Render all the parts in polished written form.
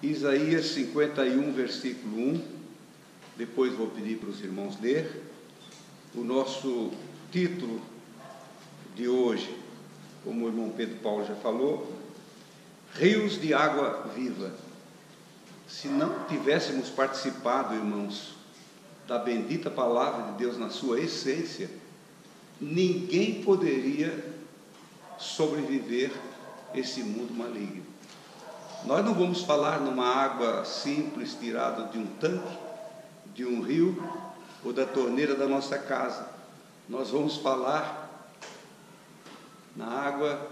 Isaías 51, versículo 1, depois vou pedir para os irmãos ler. O nosso título de hoje, como o irmão Pedro Paulo já falou, Rios de Água Viva. Se não tivéssemos participado, irmãos, da bendita palavra de Deus na sua essência, ninguém poderia sobreviver esse mundo maligno. Nós não vamos falar numa água simples tirada de um tanque, de um rio ou da torneira da nossa casa. Nós vamos falar na água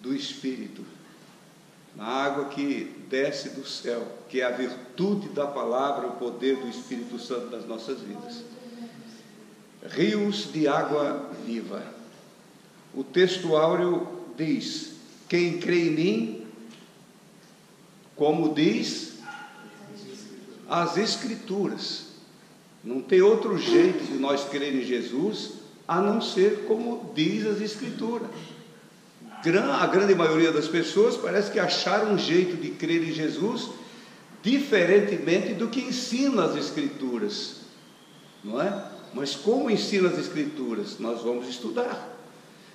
do Espírito, na água que desce do céu, que é a virtude da palavra, o poder do Espírito Santo nas nossas vidas. Rios de água viva. O texto áureo diz: quem crê em mim, como diz as Escrituras. Não tem outro jeito de nós crer em Jesus a não ser como diz as Escrituras. A grande maioria das pessoas parece que acharam um jeito de crer em Jesus diferentemente do que ensina as Escrituras, não é? Mas como ensina as Escrituras? Nós vamos estudar.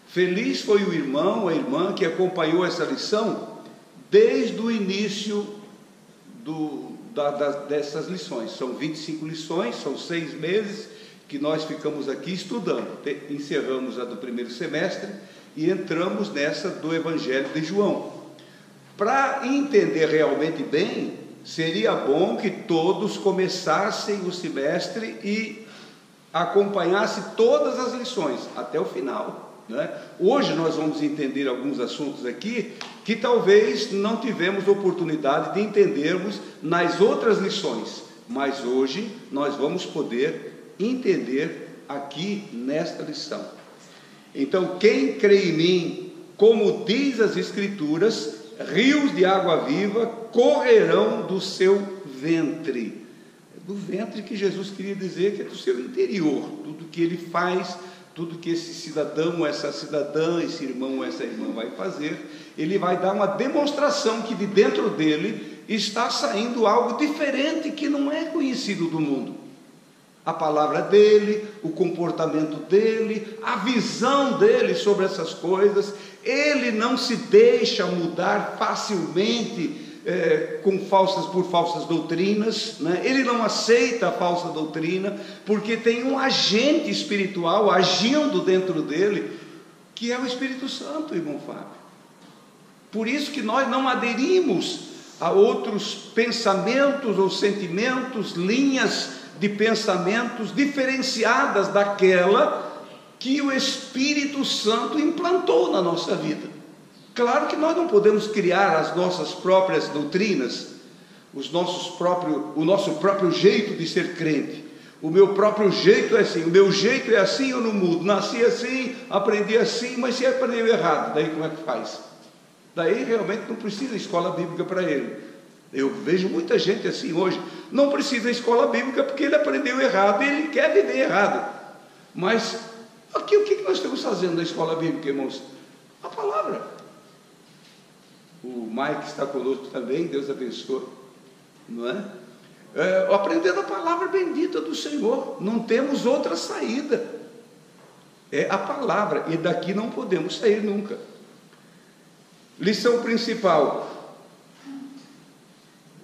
Feliz foi o irmão, a irmã que acompanhou essa lição desde o início dessas lições. São 25 lições, são 6 meses que nós ficamos aqui estudando. Encerramos a do primeiro semestre e entramos nessa do Evangelho de João. Para entender realmente bem, seria bom que todos começassem o semestre e acompanhassem todas as lições até o final. Hoje nós vamos entender alguns assuntos aqui que talvez não tivemos oportunidade de entendermos nas outras lições, mas hoje nós vamos poder entender aqui nesta lição. Então, quem crê em mim, como diz as Escrituras, rios de água viva correrão do seu ventre. Do ventre que Jesus queria dizer que é do seu interior, tudo que ele faz, tudo que esse cidadão, essa cidadã, esse irmão, essa irmã vai fazer, ele vai dar uma demonstração que de dentro dele está saindo algo diferente que não é conhecido do mundo. A palavra dele, o comportamento dele, a visão dele sobre essas coisas. Ele não se deixa mudar facilmente por falsas doutrinas, né? Ele não aceita a falsa doutrina, porque tem um agente espiritual agindo dentro dele, que é o Espírito Santo, irmão Fábio. Por isso que nós não aderimos a outros pensamentos ou sentimentos, linhas de pensamentos diferenciadas daquela que o Espírito Santo implantou na nossa vida. Claro que nós não podemos criar as nossas próprias doutrinas, o nosso próprio jeito de ser crente. O meu próprio jeito é assim, o meu jeito é assim, eu não mudo. Nasci assim, aprendi assim, mas se aprendeu errado, daí como é que faz? Daí realmente não precisa escola bíblica para ele. Eu vejo muita gente assim hoje, não precisa escola bíblica porque ele aprendeu errado e ele quer viver errado. Mas aqui o que nós estamos fazendo na escola bíblica, irmãos? A palavra. O Mike está conosco também, Deus abençoe, não é? Aprendendo a palavra bendita do Senhor, não temos outra saída, é a palavra, e daqui não podemos sair nunca. Lição principal,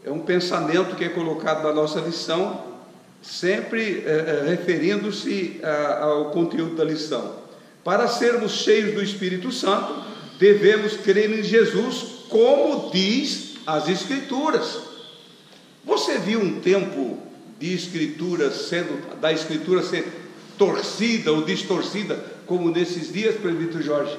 é um pensamento que é colocado na nossa lição, sempre referindo-se ao conteúdo da lição. Para sermos cheios do Espírito Santo, devemos crer em Jesus, como diz as Escrituras. Você viu um tempo de da Escritura ser torcida ou distorcida, como nesses dias, presbítero Jorge?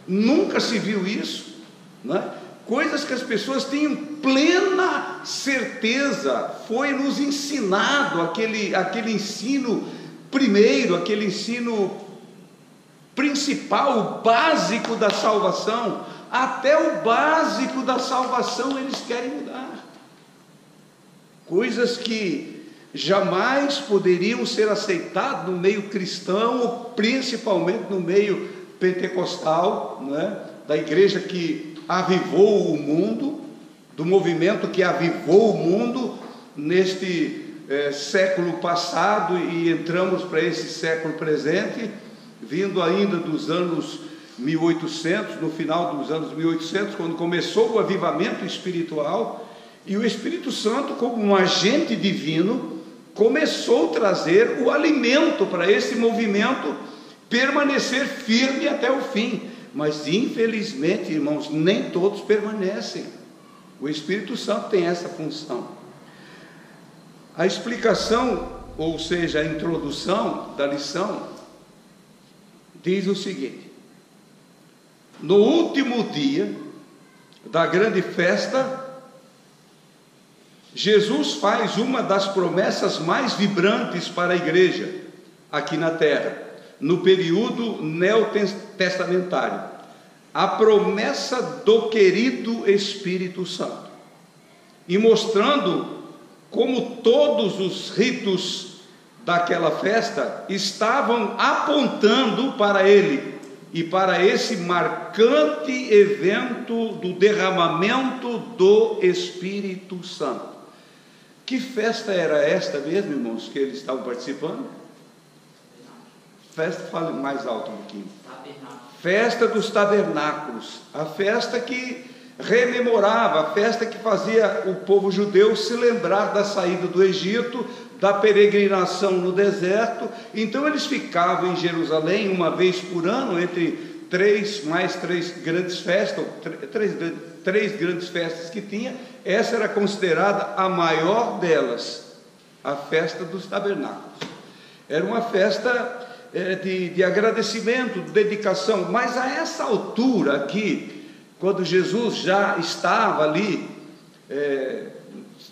Nunca se viu isso, não é? Coisas que as pessoas tinham plena certeza, foi nos ensinado aquele ensino primeiro, aquele ensino principal, o básico da salvação. Até o básico da salvação eles querem mudar. Coisas que jamais poderiam ser aceitadas no meio cristão, ou principalmente no meio pentecostal, não é? Da igreja que avivou o mundo, do movimento que avivou o mundo neste século passado, e entramos para esse século presente, vindo ainda dos anos 1800, no final dos anos 1800, quando começou o avivamento espiritual, e o Espírito Santo, como um agente divino, começou a trazer o alimento para esse movimento permanecer firme até o fim. Mas infelizmente, irmãos, nem todos permanecem. O Espírito Santo tem essa função. A explicação, ou seja, a introdução da lição, diz o seguinte: no último dia da grande festa, Jesus faz uma das promessas mais vibrantes para a igreja aqui na terra, no período neotestamentário, a promessa do querido Espírito Santo, e mostrando como todos os ritos daquela festa estavam apontando para ele e para esse marcante evento do derramamento do Espírito Santo. Que festa era esta mesmo, irmãos, que eles estavam participando? Festa, fale mais alto um pouquinho. Festa dos tabernáculos, a festa que rememorava, a festa que fazia o povo judeu se lembrar da saída do Egito, da peregrinação no deserto. Então eles ficavam em Jerusalém uma vez por ano, entre três grandes festas, três grandes festas que tinha. Essa era considerada a maior delas, a festa dos tabernáculos. Era uma festa de agradecimento, de dedicação. Mas a essa altura aqui, quando Jesus já estava ali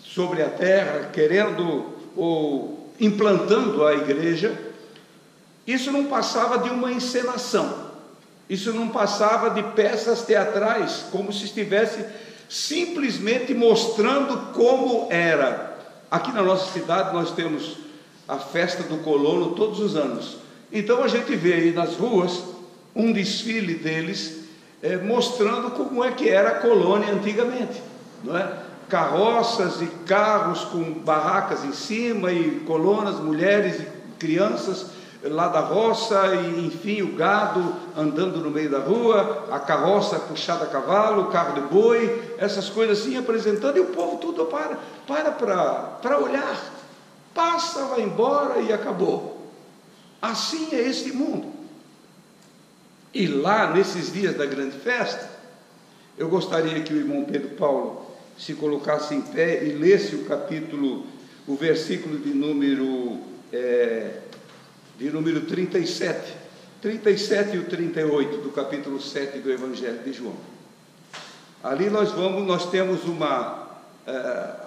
sobre a terra, querendo ou implantando a igreja, isso não passava de uma encenação, isso não passava de peças teatrais, como se estivesse simplesmente mostrando como era. Aqui na nossa cidade nós temos a festa do colono todos os anos, então a gente vê aí nas ruas um desfile deles, mostrando como é que era a colônia antigamente, não é? Carroças e carros com barracas em cima, e colunas, mulheres e crianças lá da roça, e enfim, o gado andando no meio da rua, a carroça puxada a cavalo, o carro de boi, essas coisas assim apresentando, e o povo tudo para olhar, passa, vai embora e acabou. Assim é este mundo. E lá nesses dias da grande festa, eu gostaria que o irmão Pedro Paulo se colocasse em pé e lesse o versículo de número 37 e o 38 do capítulo 7 do Evangelho de João. Ali nós temos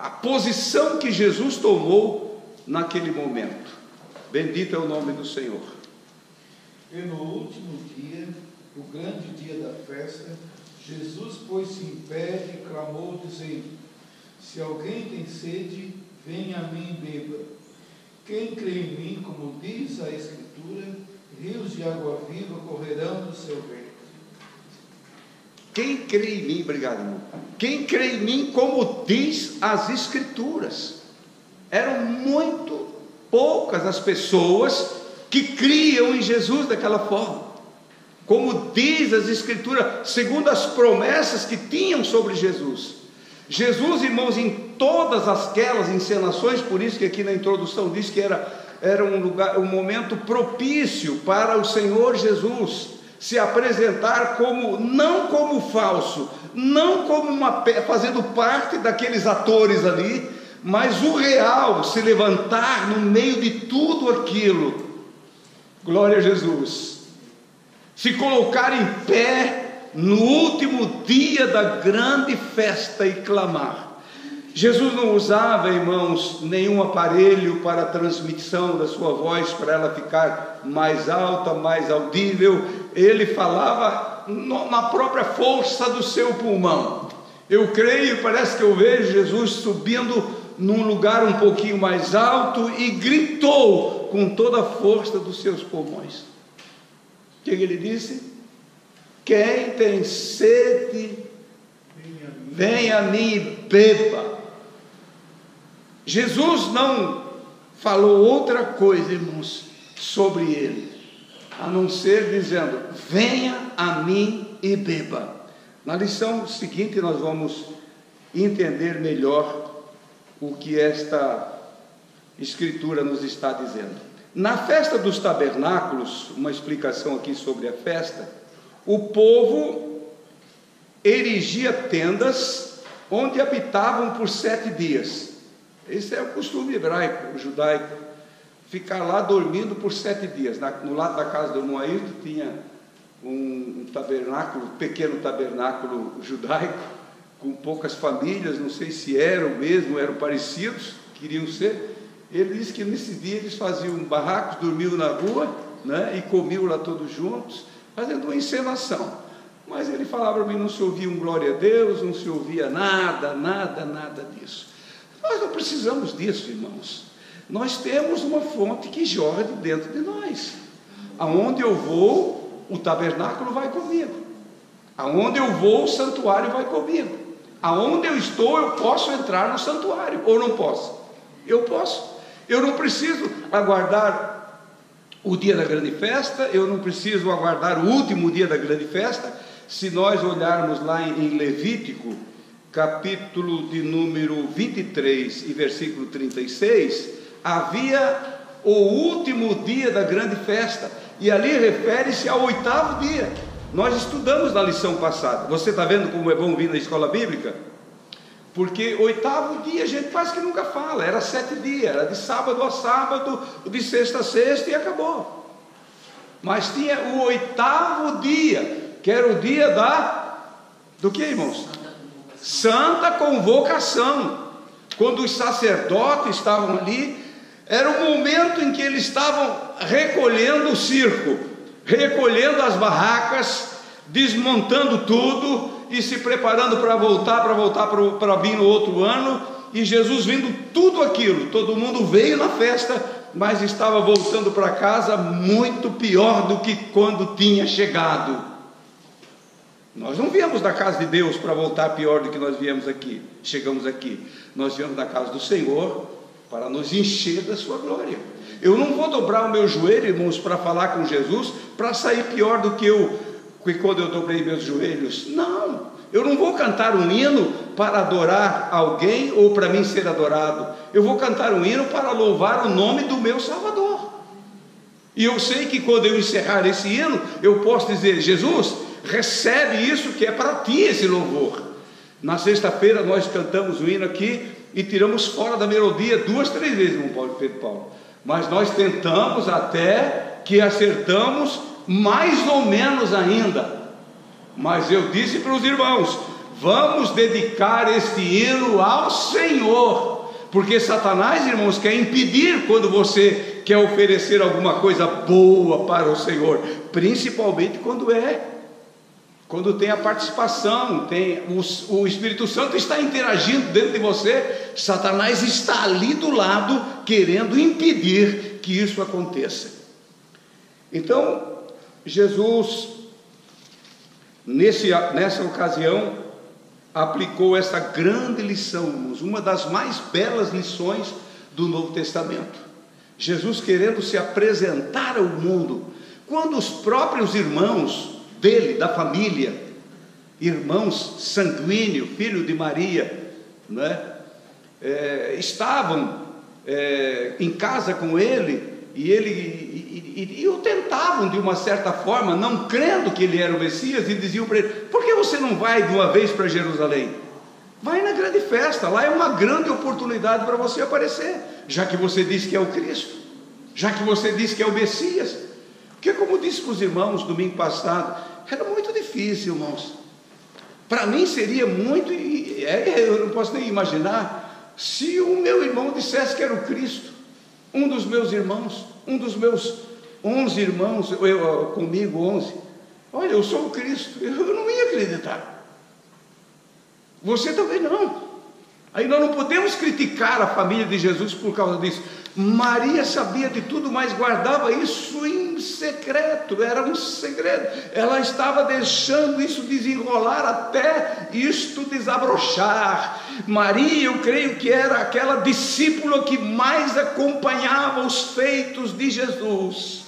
a posição que Jesus tomou naquele momento. Bendito é o nome do Senhor. E no último dia, o grande dia da festa, Jesus pôs-se em pé e clamou, dizendo: se alguém tem sede, venha a mim e beba. Quem crê em mim, como diz a Escritura, rios de água viva correrão do seu ventre. Quem crê em mim, obrigado, irmão. Quem crê em mim, como diz as Escrituras. Eram muito poucas as pessoas que criam em Jesus daquela forma, como diz as Escrituras, segundo as promessas que tinham sobre Jesus. Jesus, irmãos, em todas aquelas encenações, por isso que aqui na introdução diz que era um momento propício para o Senhor Jesus se apresentar não como falso, não como fazendo parte daqueles atores ali, mas o real se levantar no meio de tudo aquilo. Glória a Jesus. Se colocar em pé no último dia da grande festa e clamar. Jesus não usava, irmãos, nenhum aparelho para a transmissão da sua voz, para ela ficar mais alta, mais audível. Ele falava na própria força do seu pulmão. Eu creio, parece que eu vejo Jesus subindo num lugar um pouquinho mais alto e gritou com toda a força dos seus pulmões. O que ele disse? Quem tem sede, venha a mim e beba. Jesus não falou outra coisa, irmãos, sobre ele, a não ser dizendo: venha a mim e beba. Na lição seguinte nós vamos entender melhor o que esta escritura nos está dizendo. Na festa dos tabernáculos, uma explicação aqui sobre a festa, o povo erigia tendas onde habitavam por 7 dias. Esse é o costume hebraico, judaico, ficar lá dormindo por 7 dias. No lado da casa do irmão Ayrton tinha um tabernáculo, pequeno tabernáculo judaico, com poucas famílias, não sei se eram mesmo, eram parecidos, queriam ser. Ele disse que nesse dia eles faziam barracos, dormiam na rua, né, e comiam lá todos juntos, fazendo uma encenação. Mas ele falava para mim, não se ouvia um glória a Deus, não se ouvia nada disso. Nós não precisamos disso, irmãos. Nós temos uma fonte que jorra de dentro de nós. Aonde eu vou, o tabernáculo vai comigo. Aonde eu vou, o santuário vai comigo. Aonde eu estou, eu posso entrar no santuário, ou não posso? Eu posso. Eu não preciso aguardar o dia da grande festa, eu não preciso aguardar o último dia da grande festa. Se nós olharmos lá em Levítico, capítulo de número 23 e versículo 36, havia o último dia da grande festa, e ali refere-se ao 8º dia. Nós estudamos na lição passada. Você está vendo como é bom vir na escola bíblica? Porque 8º dia a gente quase que nunca fala, era 7 dias, era de sábado a sábado, de sexta a sexta e acabou. Mas tinha o 8º dia, que era o dia do que, irmãos? Santa convocação. Quando os sacerdotes estavam ali, era o momento em que eles estavam recolhendo o circo, recolhendo as barracas, desmontando tudo e se preparando para voltar para vir no outro ano. E Jesus vindo tudo aquilo, todo mundo veio na festa, mas estava voltando para casa muito pior do que quando tinha chegado. Nós não viemos da casa de Deus para voltar pior do que nós viemos aqui, chegamos aqui. Nós viemos da casa do Senhor para nos encher da sua glória. Eu não vou dobrar o meu joelho, irmãos, para falar com Jesus, para sair pior do que quando eu dobrei meus joelhos. Não, eu não vou cantar um hino para adorar alguém ou para mim ser adorado. Eu vou cantar um hino para louvar o nome do meu Salvador. E eu sei que quando eu encerrar esse hino, eu posso dizer: Jesus, recebe isso que é para ti, esse louvor. Na sexta-feira nós cantamos o hino aqui e tiramos fora da melodia 2, 3 vezes, irmão Pedro Paulo. Mas nós tentamos até que acertamos mais ou menos ainda. Mas eu disse para os irmãos: vamos dedicar este hino ao Senhor, porque Satanás, irmãos, quer impedir quando você quer oferecer alguma coisa boa para o Senhor, principalmente quando tem a participação, o Espírito Santo está interagindo dentro de você. Satanás está ali do lado, querendo impedir que isso aconteça. Então, Jesus, nessa ocasião, aplicou essa grande lição, irmãos, uma das mais belas lições do Novo Testamento. Jesus querendo se apresentar ao mundo, quando os próprios irmãos dele, da família, irmãos sanguíneos, filho de Maria, né, estavam em casa com ele, e o tentavam de uma certa forma, não crendo que ele era o Messias, e diziam para ele: por que você não vai de uma vez para Jerusalém? Vai na grande festa, lá é uma grande oportunidade para você aparecer, já que você diz que é o Cristo, já que você diz que é o Messias. Porque, como disse para os irmãos domingo passado, era muito difícil, irmãos. Para mim seria muito, eu não posso nem imaginar, se o meu irmão dissesse que era o Cristo, um dos meus 11 irmãos, comigo 11, olha, eu sou o Cristo, eu não ia acreditar. Você também não. Aí nós não podemos criticar a família de Jesus por causa disso. Maria sabia de tudo, mas guardava isso em secreto, era um segredo. Ela estava deixando isso desenrolar até isto desabrochar. Maria, eu creio que era aquela discípula que mais acompanhava os feitos de Jesus,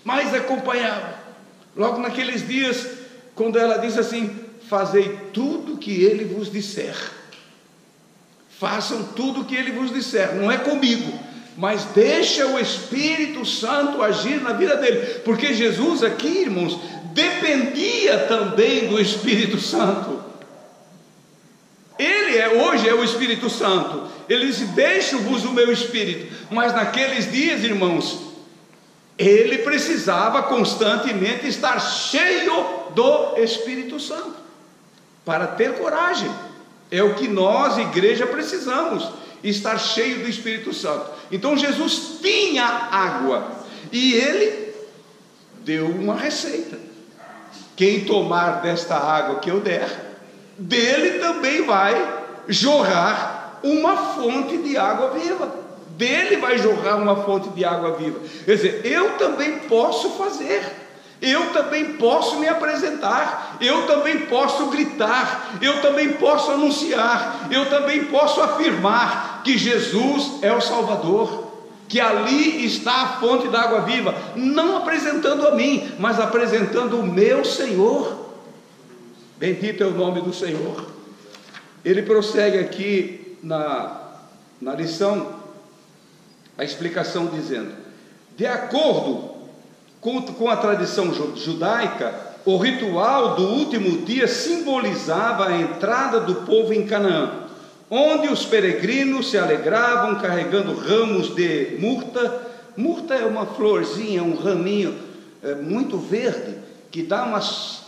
mais acompanhava. Logo naqueles dias, quando ela diz assim: fazei tudo o que ele vos disser. Façam tudo o que ele vos disser, não é comigo, mas deixa o Espírito Santo agir na vida dele, porque Jesus aqui, irmãos, dependia também do Espírito Santo. Ele hoje é o Espírito Santo. Ele disse: deixo-vos o meu Espírito. Mas naqueles dias, irmãos, ele precisava constantemente estar cheio do Espírito Santo para ter coragem. É o que nós, igreja, precisamos, estar cheio do Espírito Santo. Então Jesus tinha água e ele deu uma receita: quem tomar desta água que eu der, dele também vai jorrar uma fonte de água viva. Dele vai jorrar uma fonte de água viva. Quer dizer, eu também posso fazer, eu também posso me apresentar, eu também posso gritar, eu também posso anunciar, eu também posso afirmar que Jesus é o Salvador, que ali está a fonte da água viva, não apresentando a mim, mas apresentando o meu Senhor. Bendito é o nome do Senhor. Ele prossegue aqui na lição, a explicação, dizendo: de acordo com a tradição judaica, o ritual do último dia simbolizava a entrada do povo em Canaã, onde os peregrinos se alegravam carregando ramos de murta. Murta é uma florzinha, um raminho muito verde, que dá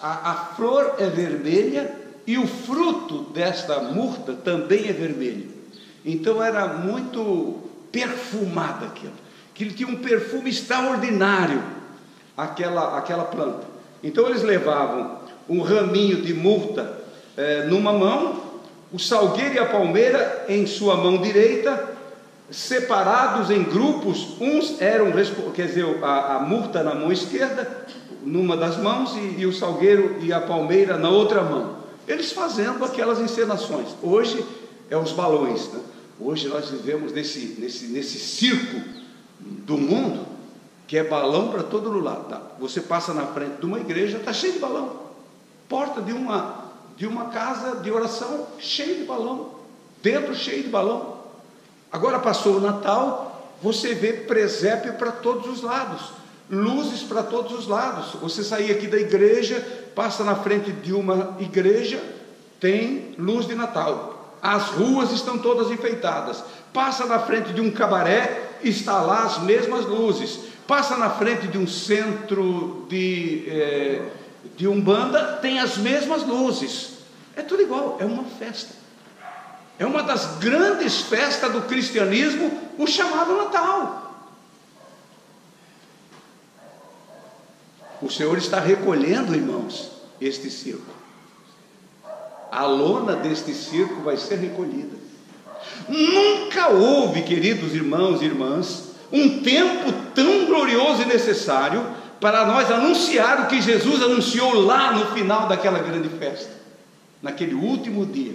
a flor é vermelha e o fruto desta murta também é vermelho. Então era muito perfumada aquilo tinha um perfume extraordinário, aquela planta. Então eles levavam um raminho de murta numa mão, o salgueiro e a palmeira em sua mão direita, separados em grupos. Uns eram, quer dizer, a murta na mão esquerda, numa das mãos, e o salgueiro e a palmeira na outra mão. Eles fazendo aquelas encenações. Hoje é os balões, né? Hoje nós vivemos nesse circo do mundo, que é balão para todo lado, tá? Você passa na frente de uma igreja, está cheio de balão. Porta de uma casa de oração, cheio de balão. Dentro, cheio de balão. Agora passou o Natal, você vê presépio para todos os lados, luzes para todos os lados. Você sair aqui da igreja, passa na frente de uma igreja, tem luz de Natal. As ruas estão todas enfeitadas. Passa na frente de um cabaré, está lá as mesmas luzes. Passa na frente de um centro de umbanda, tem as mesmas luzes. É tudo igual, é uma festa. É uma das grandes festas do cristianismo, o chamado Natal. O Senhor está recolhendo, irmãos, este circo. A lona deste circo vai ser recolhida. Nunca houve, queridos irmãos e irmãs, um tempo tão glorioso e necessário para nós anunciar o que Jesus anunciou lá no final daquela grande festa, naquele último dia.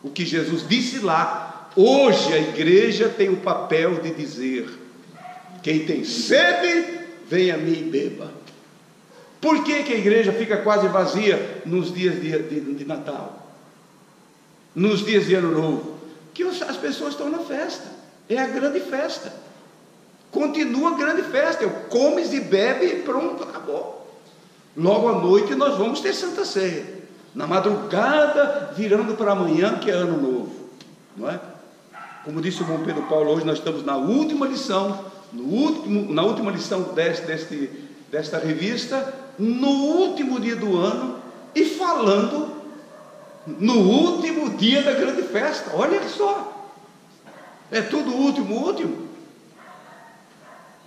O que Jesus disse lá, hoje a igreja tem o papel de dizer: quem tem sede, venha a mim e beba. Por que a igreja fica quase vazia nos dias de Natal? Nos dias de Ano Novo? Que as pessoas estão na festa, é a grande festa, continua a grande festa, comes e bebe e pronto, acabou. Logo à noite nós vamos ter Santa Ceia, na madrugada, virando para amanhã, que é Ano Novo, não é? Como disse o bom Pedro Paulo, hoje nós estamos na última lição, na última lição desta revista, no último dia do ano, e falando no último dia da grande festa. Olha só, é tudo último.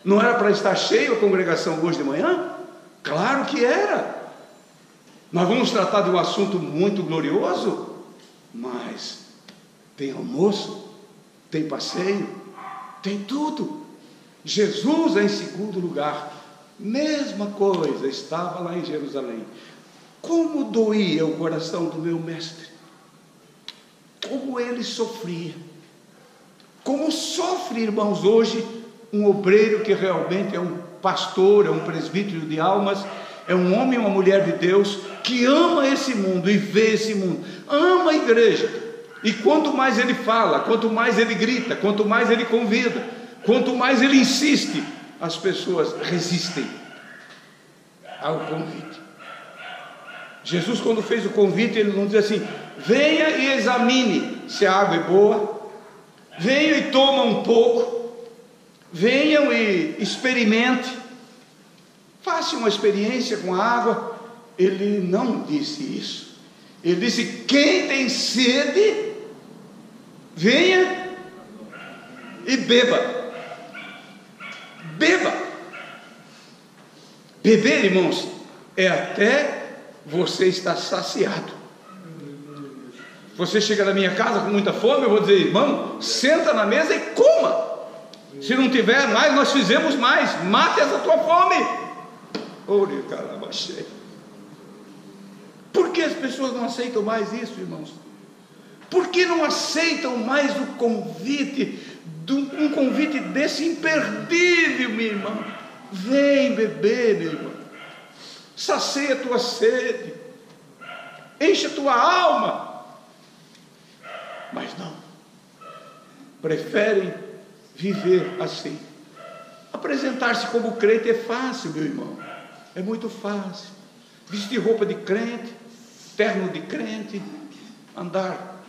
Não era para estar cheio a congregação hoje de manhã? Claro que era. Nós vamos tratar de um assunto muito glorioso, mas tem almoço, tem passeio, tem tudo. Jesus é em segundo lugar. Mesma coisa estava lá em Jerusalém. Como doía o coração do meu mestre, como ele sofria, como sofre, irmãos, hoje um obreiro que realmente é um pastor, é um presbítero de almas, é um homem ou uma mulher de Deus, que ama esse mundo e vê esse mundo, ama a igreja, e quanto mais ele fala, quanto mais ele grita, quanto mais ele convida, quanto mais ele insiste, as pessoas resistem ao convite. Jesus, quando fez o convite, ele não diz assim: venha e examine se a água é boa, venham e toma um pouco, venham e experimente, faça uma experiência com a água. Ele não disse isso. Ele disse: quem tem sede, venha e beba. Beba. Beber, irmãos, é até você estar saciado. Você chega na minha casa com muita fome, eu vou dizer: irmão, senta na mesa e coma. Se não tiver mais, nós fizemos mais. Mate essa tua fome. Ore, caramba, cheio. Por que as pessoas não aceitam mais isso, irmãos? Por que não aceitam mais o convite, um convite desse imperdível, meu irmão? Vem beber, meu irmão. Sacia a tua sede, enche a tua alma. Mas não, preferem viver assim. Apresentar-se como crente é fácil, meu irmão, é muito fácil. Vestir roupa de crente, terno de crente, andar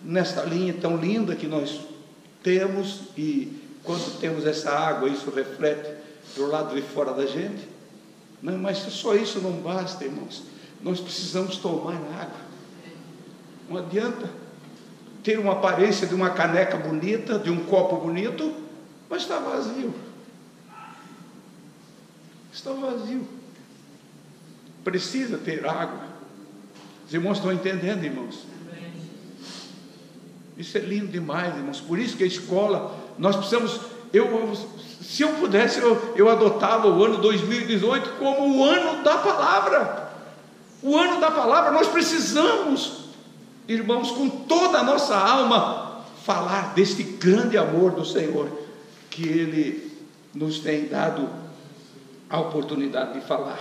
nesta linha tão linda que nós temos, e quando temos essa água, isso reflete para o lado de fora da gente. Não, mas só isso não basta, irmãos. Nós precisamos tomar água. Não adianta ter uma aparência de uma caneca bonita, de um copo bonito, mas está vazio. Está vazio. Precisa ter água. Os irmãos estão entendendo, irmãos? Isso é lindo demais, irmãos. Por isso que a escola, nós precisamos... se eu pudesse, eu adotava o ano 2018 como o ano da palavra. O ano da palavra. Nós precisamos, irmãos, com toda a nossa alma, falar deste grande amor do Senhor, que Ele nos tem dado a oportunidade de falar.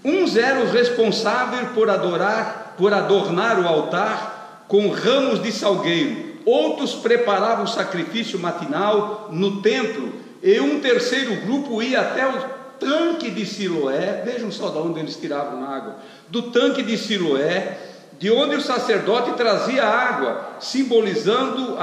Uns eram responsáveis por adornar o altar com ramos de salgueiro. Outros preparavam o sacrifício matinal no templo, e um terceiro grupo ia até o tanque de Siloé. Vejam só de onde eles tiravam água: do tanque de Siloé, de onde o sacerdote trazia água, simbolizando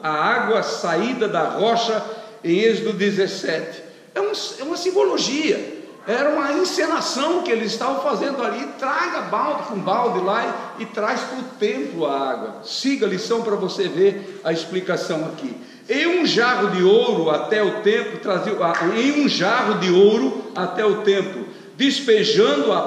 a água saída da rocha, em Êxodo 17. É uma simbologia. Era uma encenação que eles estavam fazendo ali. Traga balde com balde lá e traz para o templo a água. Siga a lição para você ver a explicação aqui. Em um jarro de ouro até o templo, despejando a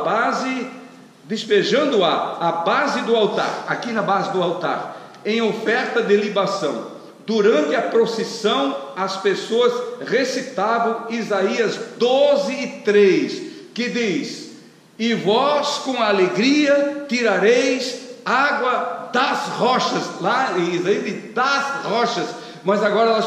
base do altar, aqui na base do altar, em oferta de libação. Durante a procissão, as pessoas recitavam Isaías 12:3, que diz: e vós com alegria tirareis água das rochas. Lá em Isaías, das rochas, mas agora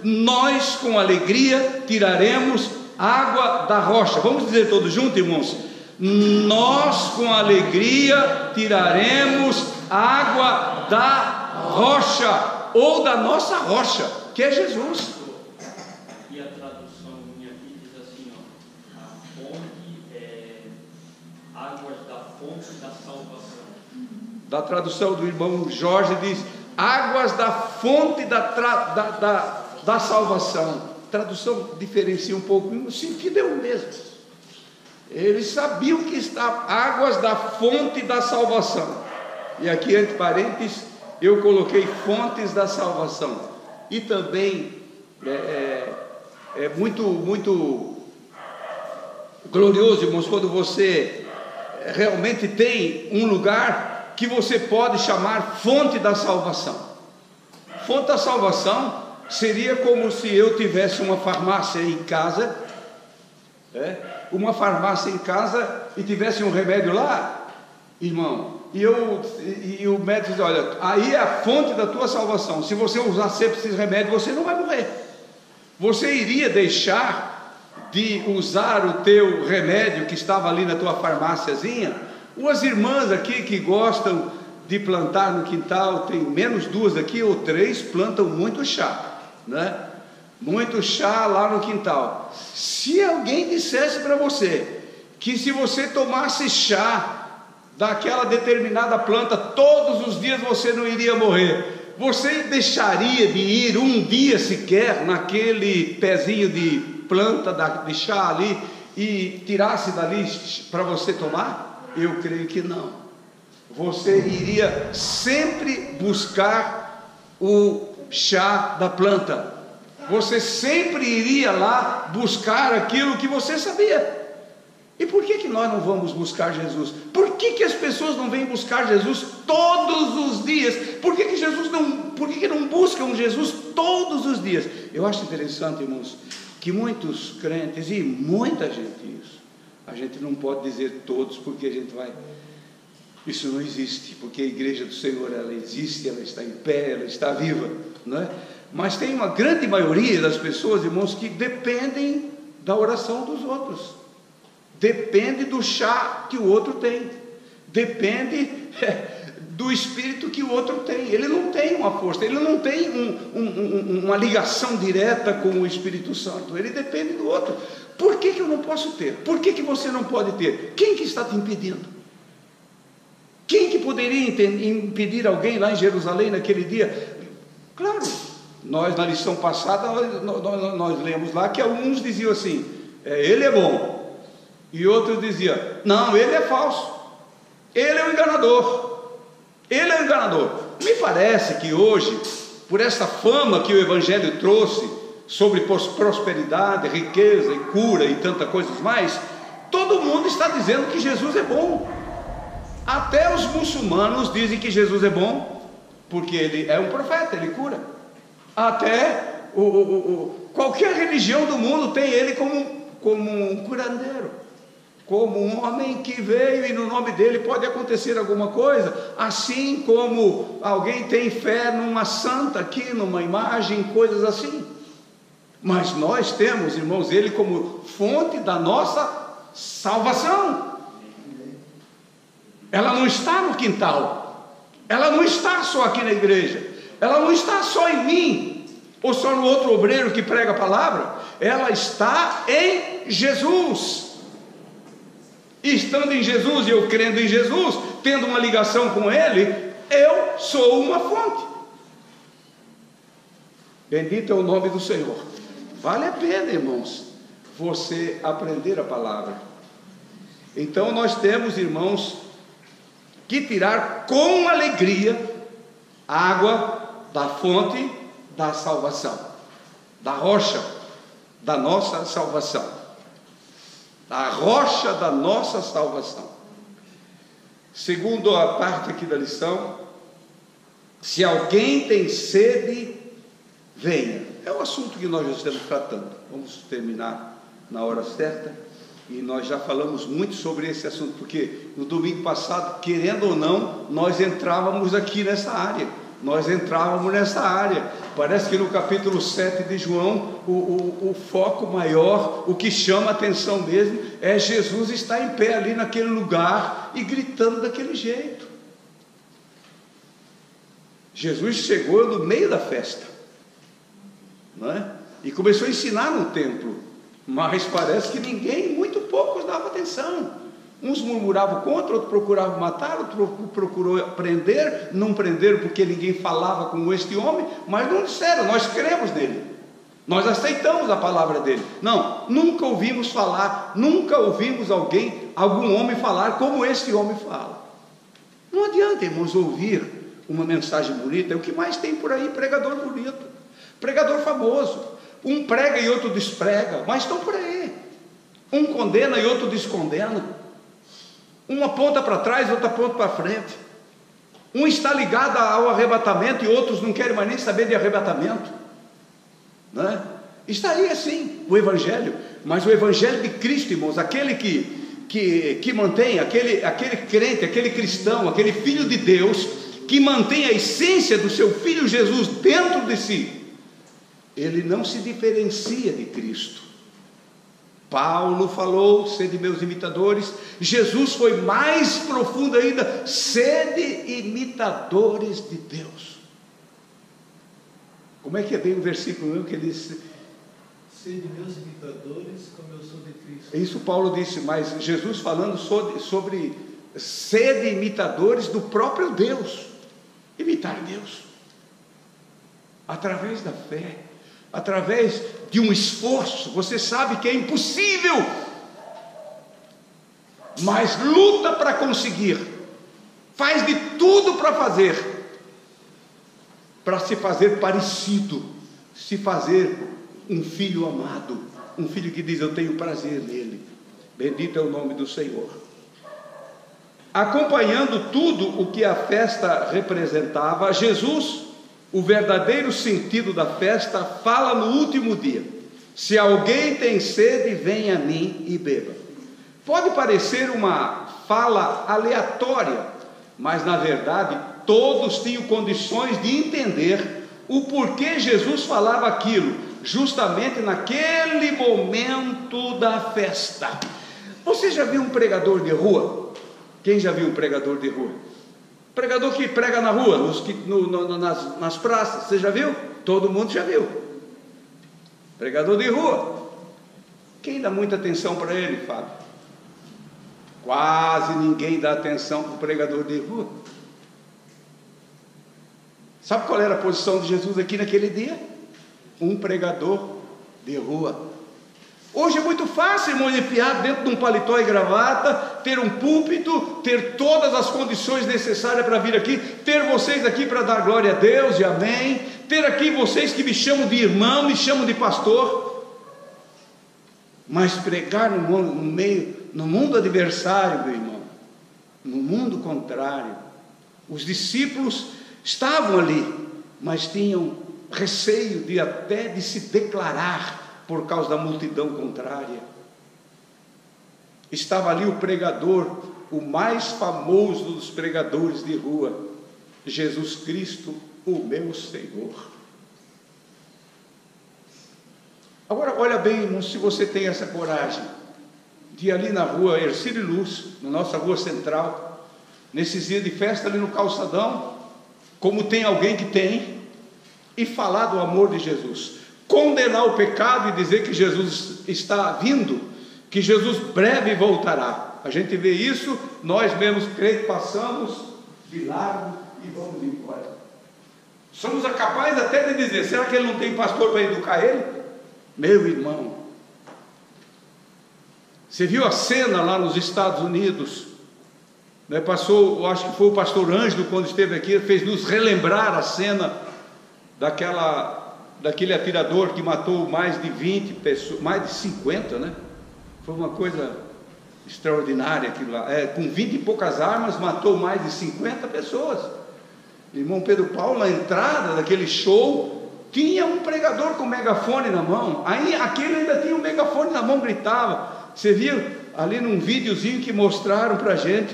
nós com alegria tiraremos água da rocha. Vamos dizer todos juntos, irmãos? Nós com alegria tiraremos água da rocha, ou da nossa rocha, que é Jesus. E a tradução minha aqui diz assim, ó: a fonte é águas da fonte da salvação. Da tradução do irmão Jorge diz: águas da fonte da salvação. A tradução diferencia um pouco, o sentido é o mesmo. Eles sabiam que está águas da fonte da salvação. E aqui, entre parênteses, eu coloquei fontes da salvação. E também é muito glorioso, irmãos, quando você realmente tem um lugar que você pode chamar fonte da salvação. Fonte da salvação seria como se eu tivesse uma farmácia em casa, e tivesse um remédio lá, irmão, e o médico diz: olha, aí é a fonte da tua salvação. Se você usar sempre esse remédio, você não vai morrer. Você iria deixar de usar o teu remédio que estava ali na tua farmáciazinha? Umas irmãs aqui que gostam de plantar no quintal, tem menos 2 aqui ou 3, plantam muito chá, né? Muito chá lá no quintal. Se alguém dissesse para você que se você tomasse chá daquela determinada planta todos os dias você não iria morrer, você deixaria de ir um dia sequer naquele pezinho de planta de chá ali e tirasse dali para você tomar? Eu creio que não. Você iria sempre buscar o chá da planta. Você sempre iria lá buscar aquilo que você sabia. E por que nós não vamos buscar Jesus? Por que as pessoas não vêm buscar Jesus todos os dias? Por que não buscam Jesus todos os dias? Eu acho interessante, irmãos, que muitos crentes, e muita gente, a gente não pode dizer todos, porque a gente vai... Isso não existe, porque a igreja do Senhor, ela existe, ela está em pé, ela está viva, não é? Mas tem uma grande maioria das pessoas, irmãos, que dependem da oração dos outros, depende do chá que o outro tem, depende do espírito que o outro tem. Ele não tem uma força, ele não tem uma ligação direta com o Espírito Santo, ele depende do outro. Por que eu não posso ter? Por que você não pode ter? Quem que está te impedindo? Quem que poderia impedir alguém lá em Jerusalém naquele dia? Claro, nós na lição passada nós lemos lá que alguns diziam assim: ele é bom, e outros diziam: não, ele é falso, ele é o enganador, ele é o enganador. Me parece que hoje, por essa fama que o Evangelho trouxe sobre prosperidade, riqueza e cura e tantas coisas mais, todo mundo está dizendo que Jesus é bom. Até os muçulmanos dizem que Jesus é bom, porque ele é um profeta, ele cura. Até qualquer religião do mundo tem ele como um curandeiro, como um homem que veio e no nome dele pode acontecer alguma coisa, assim como alguém tem fé numa santa aqui, numa imagem, coisas assim. Mas nós temos, irmãos, ele como fonte da nossa salvação. Ela não está no quintal, ela não está só aqui na igreja, ela não está só em mim, ou só no outro obreiro que prega a palavra, ela está em Jesus. E estando em Jesus, e eu crendo em Jesus, tendo uma ligação com Ele, eu sou uma fonte. Bendito é o nome do Senhor. Vale a pena, irmãos, você aprender a palavra. Então nós temos, irmãos, que tirar com alegria água da fonte da salvação, da rocha da nossa salvação, da rocha da nossa salvação. Segundo a parte aqui da lição, se alguém tem sede, venha. É o assunto que nós já estamos tratando. Vamos terminar na hora certa. E nós já falamos muito sobre esse assunto, porque no domingo passado, querendo ou não, nós entrávamos aqui nessa área. Parece que no capítulo 7 de João, o foco maior, o que chama a atenção mesmo, é Jesus estar em pé ali naquele lugar e gritando daquele jeito. Jesus chegou no meio da festa, não é? E começou a ensinar no templo. Mas parece que muito poucos davam atenção. Uns murmuravam contra, outros procuravam matar, outro procurou prender, não prenderam porque ninguém falava com este homem, mas não disseram: nós cremos nele, nós aceitamos a palavra dele. Não, nunca ouvimos falar, nunca ouvimos algum homem falar como este homem fala. Não adianta, irmãos, ouvir uma mensagem bonita. É o que mais tem por aí: pregador bonito, pregador famoso. Um prega e outro desprega, mas estão por aí. Um condena e outro descondena. Uma ponta para trás, outra ponta para frente. Um está ligado ao arrebatamento e outros não querem mais nem saber de arrebatamento, não é? Está aí assim o Evangelho. Mas o Evangelho de Cristo, irmãos, aquele que mantém, aquele crente, aquele cristão, aquele filho de Deus, que mantém a essência do seu Filho Jesus dentro de si, ele não se diferencia de Cristo. Paulo falou: sede meus imitadores. Jesus foi mais profundo ainda: sede imitadores de Deus. Como é que é bem o versículo mesmo que ele disse? Sede meus imitadores, como eu sou de Cristo. Isso Paulo disse, mas Jesus falando sobre sede imitadores do próprio Deus. Imitar Deus através da fé, através de um esforço. Você sabe que é impossível, mas luta para conseguir, faz de tudo para se fazer parecido, se fazer um filho amado, um filho que diz: eu tenho prazer nele. Bendito é o nome do Senhor. Acompanhando tudo o que a festa representava, Jesus, o verdadeiro sentido da festa, fala no último dia: se alguém tem sede, venha a mim e beba. Pode parecer uma fala aleatória, mas na verdade todos tinham condições de entender o porquê Jesus falava aquilo, justamente naquele momento da festa. Você já viu um pregador de rua? Quem já viu um pregador de rua? Pregador que prega na rua, nas praças, você já viu? Todo mundo já viu. Pregador de rua. Quem dá muita atenção para ele, Fábio? Quase ninguém dá atenção para o pregador de rua. Sabe qual era a posição de Jesus aqui naquele dia? Um pregador de rua. Hoje é muito fácil, irmão, enfiar dentro de um paletó e gravata, ter um púlpito, ter todas as condições necessárias para vir aqui, ter vocês aqui para dar glória a Deus e amém, ter aqui vocês que me chamam de irmão, me chamam de pastor, mas pregar no mundo adversário, meu irmão, no mundo contrário. Os discípulos estavam ali, mas tinham receio de se declarar por causa da multidão contrária. Estava ali o pregador, o mais famoso dos pregadores de rua, Jesus Cristo, o meu Senhor. Agora olha bem, irmão, se você tem essa coragem de ir ali na rua Ercílio Luz, na nossa rua central, nesses dias de festa ali no calçadão, como tem alguém que tem, e falar do amor de Jesus, condenar o pecado e dizer que Jesus está vindo, que Jesus breve voltará. A gente vê isso, nós mesmos crentes passamos de largo e vamos embora. Somos capazes até de dizer: será que ele não tem pastor para educar ele? Meu irmão, você viu a cena lá nos Estados Unidos, né? Passou, acho que foi o pastor Ângelo, quando esteve aqui, fez nos relembrar a cena daquele atirador que matou mais de 20 pessoas, mais de 50, né? Foi uma coisa extraordinária aquilo lá. Com 20 e poucas armas, matou mais de 50 pessoas. Irmão Pedro Paulo, na entrada daquele show, tinha um pregador com megafone na mão. Aí aquele ainda tinha um megafone na mão, gritava. Você viu ali num videozinho que mostraram para a gente,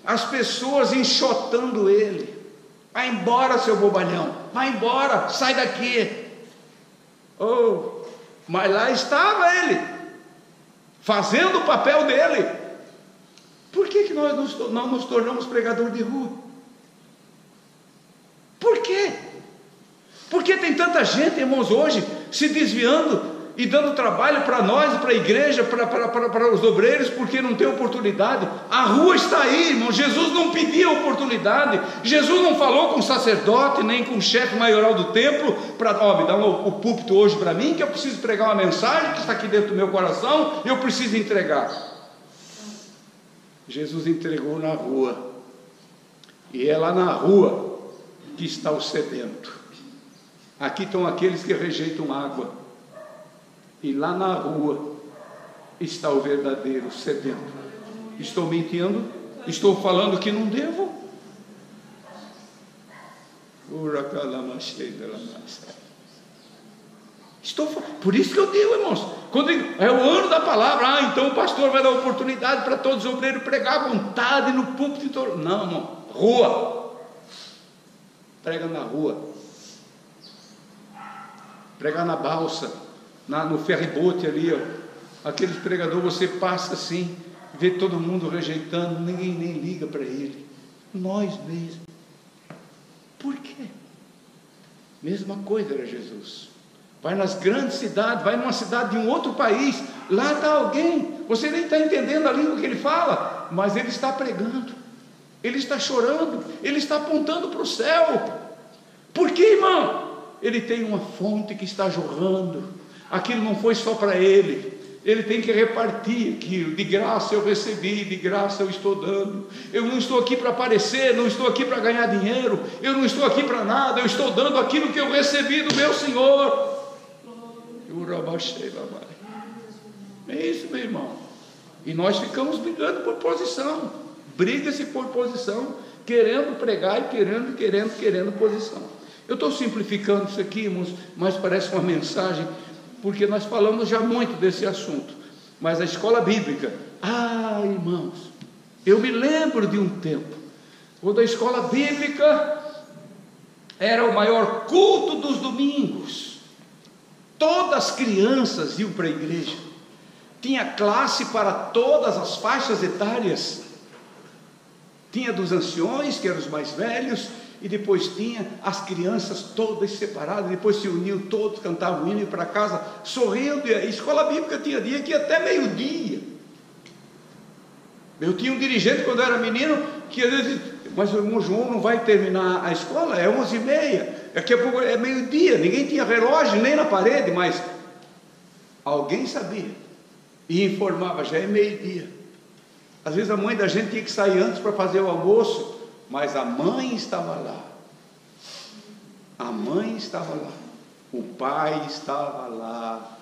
as pessoas enxotando ele: vai embora, seu bobalhão, vai embora, sai daqui. Mas lá estava ele, fazendo o papel dele. Por que nós não nos tornamos pregador de rua? Por quê? Porque tem tanta gente, irmãos, hoje se desviando e dando trabalho para nós, para a igreja, para os obreiros, porque não tem oportunidade. A rua está aí, irmão. Jesus não pedia oportunidade. Jesus não falou com o sacerdote, nem com o chefe maioral do templo, para me dar o púlpito hoje para mim, que eu preciso pregar uma mensagem que está aqui dentro do meu coração, eu preciso entregar. Jesus entregou na rua, e é lá na rua que está o sedento. Aqui estão aqueles que rejeitam água, e lá na rua está o verdadeiro sedento. Estou mentindo? Estou falando que não devo? Por isso que eu digo, irmãos, quando é o ano da palavra, então o pastor vai dar oportunidade para todos os obreiros pregar à vontade no púlpito. Não, irmão, rua, prega na rua, prega na balsa, no ferribote ali, ó. Aqueles pregadores, você passa assim, vê todo mundo rejeitando, ninguém nem liga para ele, nós mesmos. Por quê? Mesma coisa era Jesus. Vai nas grandes cidades, vai numa cidade de um outro país, lá está alguém, você nem está entendendo a língua que ele fala, mas ele está pregando, ele está chorando, ele está apontando para o céu. Por quê, irmão? Ele tem uma fonte que está jorrando, aquilo não foi só para ele, ele tem que repartir aquilo. De graça eu recebi, de graça eu estou dando. Eu não estou aqui para aparecer, não estou aqui para ganhar dinheiro, eu não estou aqui para nada, eu estou dando aquilo que eu recebi do meu Senhor. É isso, meu irmão. E nós ficamos brigando por posição. Briga-se por posição, querendo pregar e querendo posição. Eu estou simplificando isso aqui, irmãos, mas parece uma mensagem, porque nós falamos já muito desse assunto. Mas a escola bíblica, irmãos, eu me lembro de um tempo, quando a escola bíblica era o maior culto dos domingos. Todas as crianças iam para a igreja, tinha classe para todas as faixas etárias, tinha dos anciões, que eram os mais velhos, e depois tinha as crianças todas separadas, depois se uniam todos, cantavam o hino, iam para casa sorrindo. E a escola bíblica tinha dia que ia até meio-dia. Eu tinha um dirigente quando eu era menino, que às vezes, mas o irmão João não vai terminar a escola, é 11h30, daqui a pouco é meio-dia. Ninguém tinha relógio nem na parede, mas alguém sabia e informava, já é meio-dia. Às vezes a mãe da gente tinha que sair antes para fazer o almoço, mas a mãe estava lá, a mãe estava lá, o pai estava lá.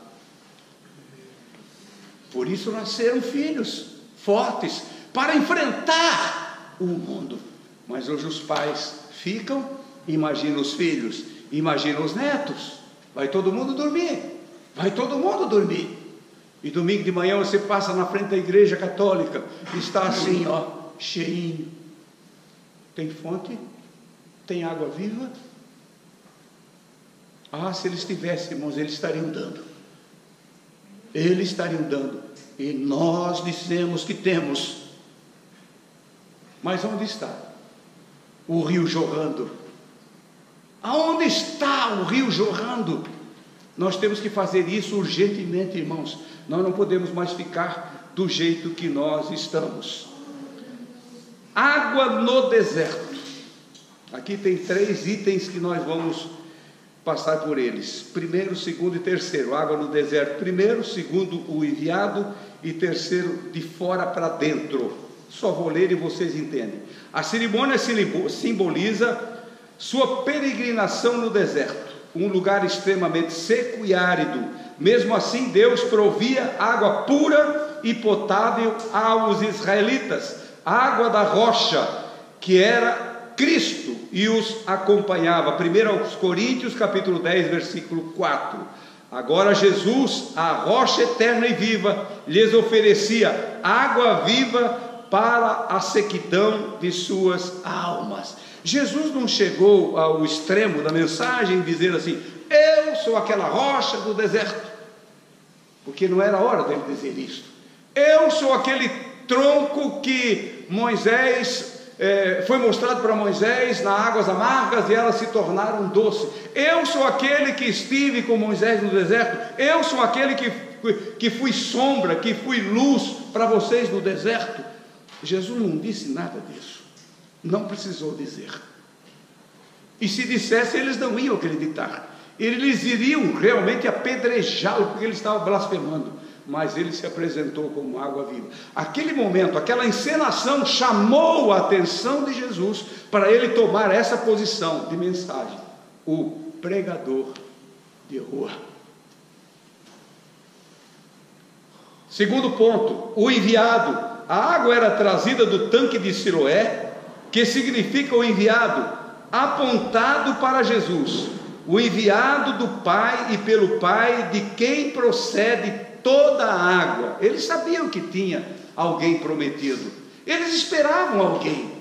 Por isso nasceram filhos fortes para enfrentar o mundo. Mas hoje os pais ficam, imagina os filhos, imagina os netos, vai todo mundo dormir, e domingo de manhã você passa na frente da igreja católica, está assim, cheinho. Tem fonte? Tem água viva? Se eles tivessem, irmãos, eles estariam dando. E nós dissemos que temos. Mas onde está o rio jorrando? Aonde está o rio jorrando? Nós temos que fazer isso urgentemente, irmãos. Nós não podemos mais ficar do jeito que nós estamos. Água no deserto. Aqui tem 3 itens que nós vamos passar por eles. Primeiro, segundo e terceiro. Água no deserto primeiro, segundo o enviado, e terceiro, de fora para dentro. Só vou ler e vocês entendem. A cerimônia simboliza sua peregrinação no deserto, um lugar extremamente seco e árido. Mesmo assim, Deus provia água pura e potável aos israelitas, água da rocha, que era Cristo, e os acompanhava. 1 Coríntios capítulo 10, versículo 4. Agora Jesus, a rocha eterna e viva, lhes oferecia água viva para a sequidão de suas almas. Jesus não chegou ao extremo da mensagem dizer assim: eu sou aquela rocha do deserto, porque não era hora dele dizer isso. Eu sou aquele tronco que Moisés foi mostrado para Moisés nas águas amargas e elas se tornaram doces. Eu sou aquele que estive com Moisés no deserto. Eu sou aquele que fui sombra, que fui luz para vocês no deserto. Jesus não disse nada disso, não precisou dizer. E se dissesse, eles não iam acreditar, eles iriam realmente apedrejá-lo, porque ele estava blasfemando. Mas ele se apresentou como água viva. Aquele momento, aquela encenação chamou a atenção de Jesus para ele tomar essa posição de mensagem, o pregador de rua. Segundo ponto, o enviado. a água era trazida do tanque de Siloé, que significa o enviado, apontado para Jesus, o enviado do Pai e pelo Pai, de quem procede toda a água. Eles sabiam que tinha alguém prometido, eles esperavam alguém,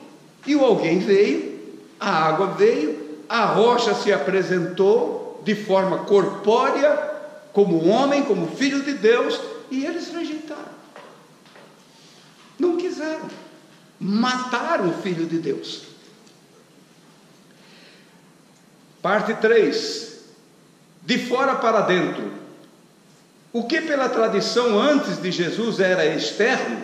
e o alguém veio, a água veio, a rocha se apresentou de forma corpórea, como homem, como filho de Deus, e eles rejeitaram, não quiseram, mataram o Filho de Deus. Parte 3, de fora para dentro. O que pela tradição antes de Jesus era externo,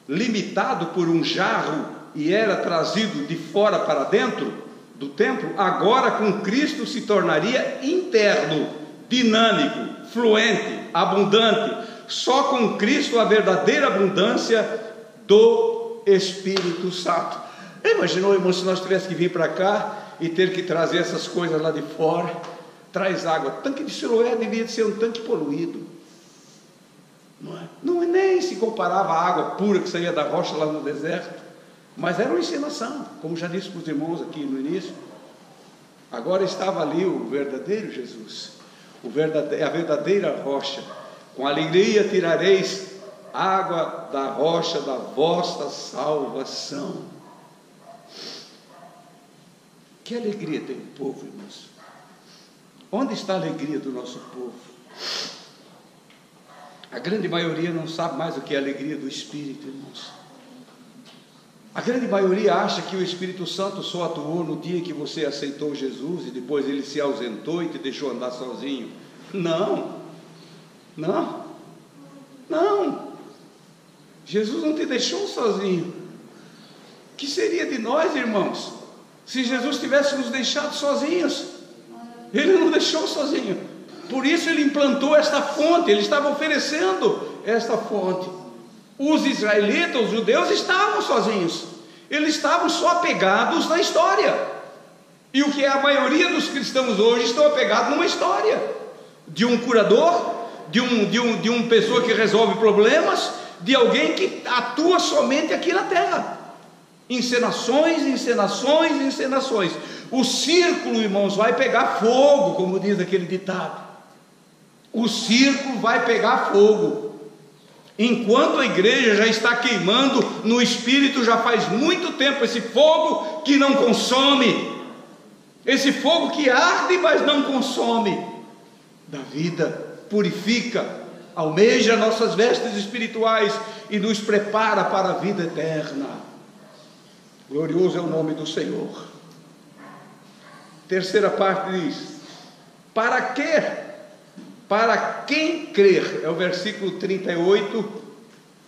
limitado por um jarro e era trazido de fora para dentro do templo, agora com Cristo se tornaria interno, dinâmico, fluente, abundante. Só com Cristo a verdadeira abundância do Espírito Santo. Imaginou, irmão, se nós tivéssemos que vir para cá e ter que trazer essas coisas lá de fora? Traz água. O tanque de Siloé devia ser um tanque poluído, não é nem se comparava à água pura que saía da rocha lá no deserto, mas era uma encenação, como já disse para os irmãos aqui no início. Agora estava ali o verdadeiro Jesus, a verdadeira rocha. Com alegria tirareis água da rocha da vossa salvação. Que alegria tem o povo, irmãos? Onde está a alegria do nosso povo? A grande maioria não sabe mais o que é a alegria do Espírito, irmãos. A grande maioria acha que o Espírito Santo só atuou no dia que você aceitou Jesus e depois ele se ausentou e te deixou andar sozinho. Não. Jesus não te deixou sozinho. O que seria de nós, irmãos, se Jesus tivesse nos deixado sozinhos? Ele não deixou sozinho. Por isso ele implantou esta fonte, ele estava oferecendo esta fonte. Os israelitas, os judeus, estavam sozinhos, eles estavam só apegados na história. E o que é a maioria dos cristãos hoje estão apegados numa história de um curador, de uma pessoa que resolve problemas, de alguém que atua somente aqui na terra. Encenações. O círculo, irmãos, vai pegar fogo, como diz aquele ditado. O círculo vai pegar fogo. Enquanto a igreja já está queimando no Espírito já faz muito tempo, esse fogo que não consome, esse fogo que arde, mas não consome, da vida, purifica, almeja nossas vestes espirituais e nos prepara para a vida eterna. Glorioso é o nome do Senhor. Terceira parte diz: para quê? Para quem crer, é o versículo 38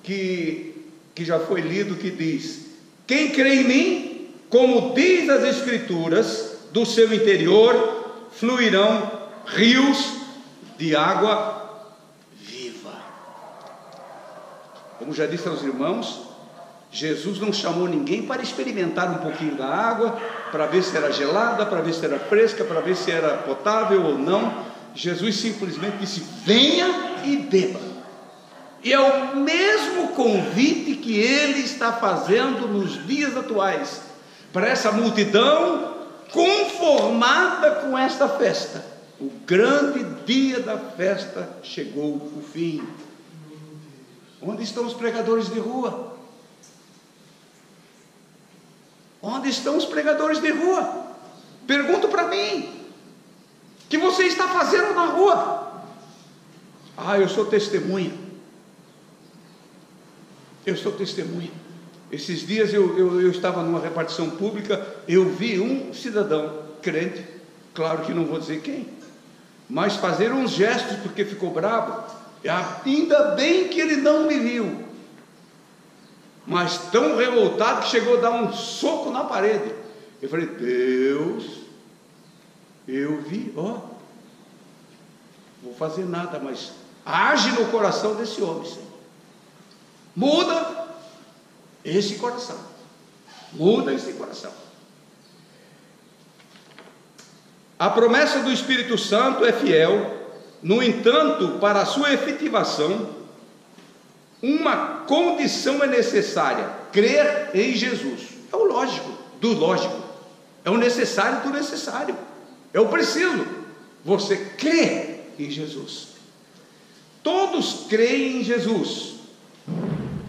que já foi lido, que diz: quem crê em mim, como diz as Escrituras, do seu interior fluirão rios de água viva. Como já disse aos irmãos, Jesus não chamou ninguém para experimentar um pouquinho da água, para ver se era gelada, para ver se era fresca, para ver se era potável ou não. Jesus simplesmente disse: venha e beba. E é o mesmo convite que ele está fazendo nos dias atuais, para essa multidão conformada com esta festa. O grande dia da festa chegou o fim. Onde estão os pregadores de rua? Onde estão os pregadores de rua? Pergunto para mim: o que você está fazendo na rua? Eu sou testemunha. Esses dias eu estava numa repartição pública, eu vi um cidadão crente, claro que não vou dizer quem, mas fazer uns gestos porque ficou bravo. Ainda bem que ele não me viu, mas tão revoltado que chegou a dar um soco na parede. Eu falei: Deus, eu vi, vou fazer nada, mas age no coração desse homem, Senhor. Muda esse coração. A promessa do Espírito Santo é fiel. No entanto, para a sua efetivação, uma condição é necessária: crer em Jesus. É o lógico do lógico, é o necessário do necessário, é o preciso. Você crê em Jesus. Todos creem em Jesus,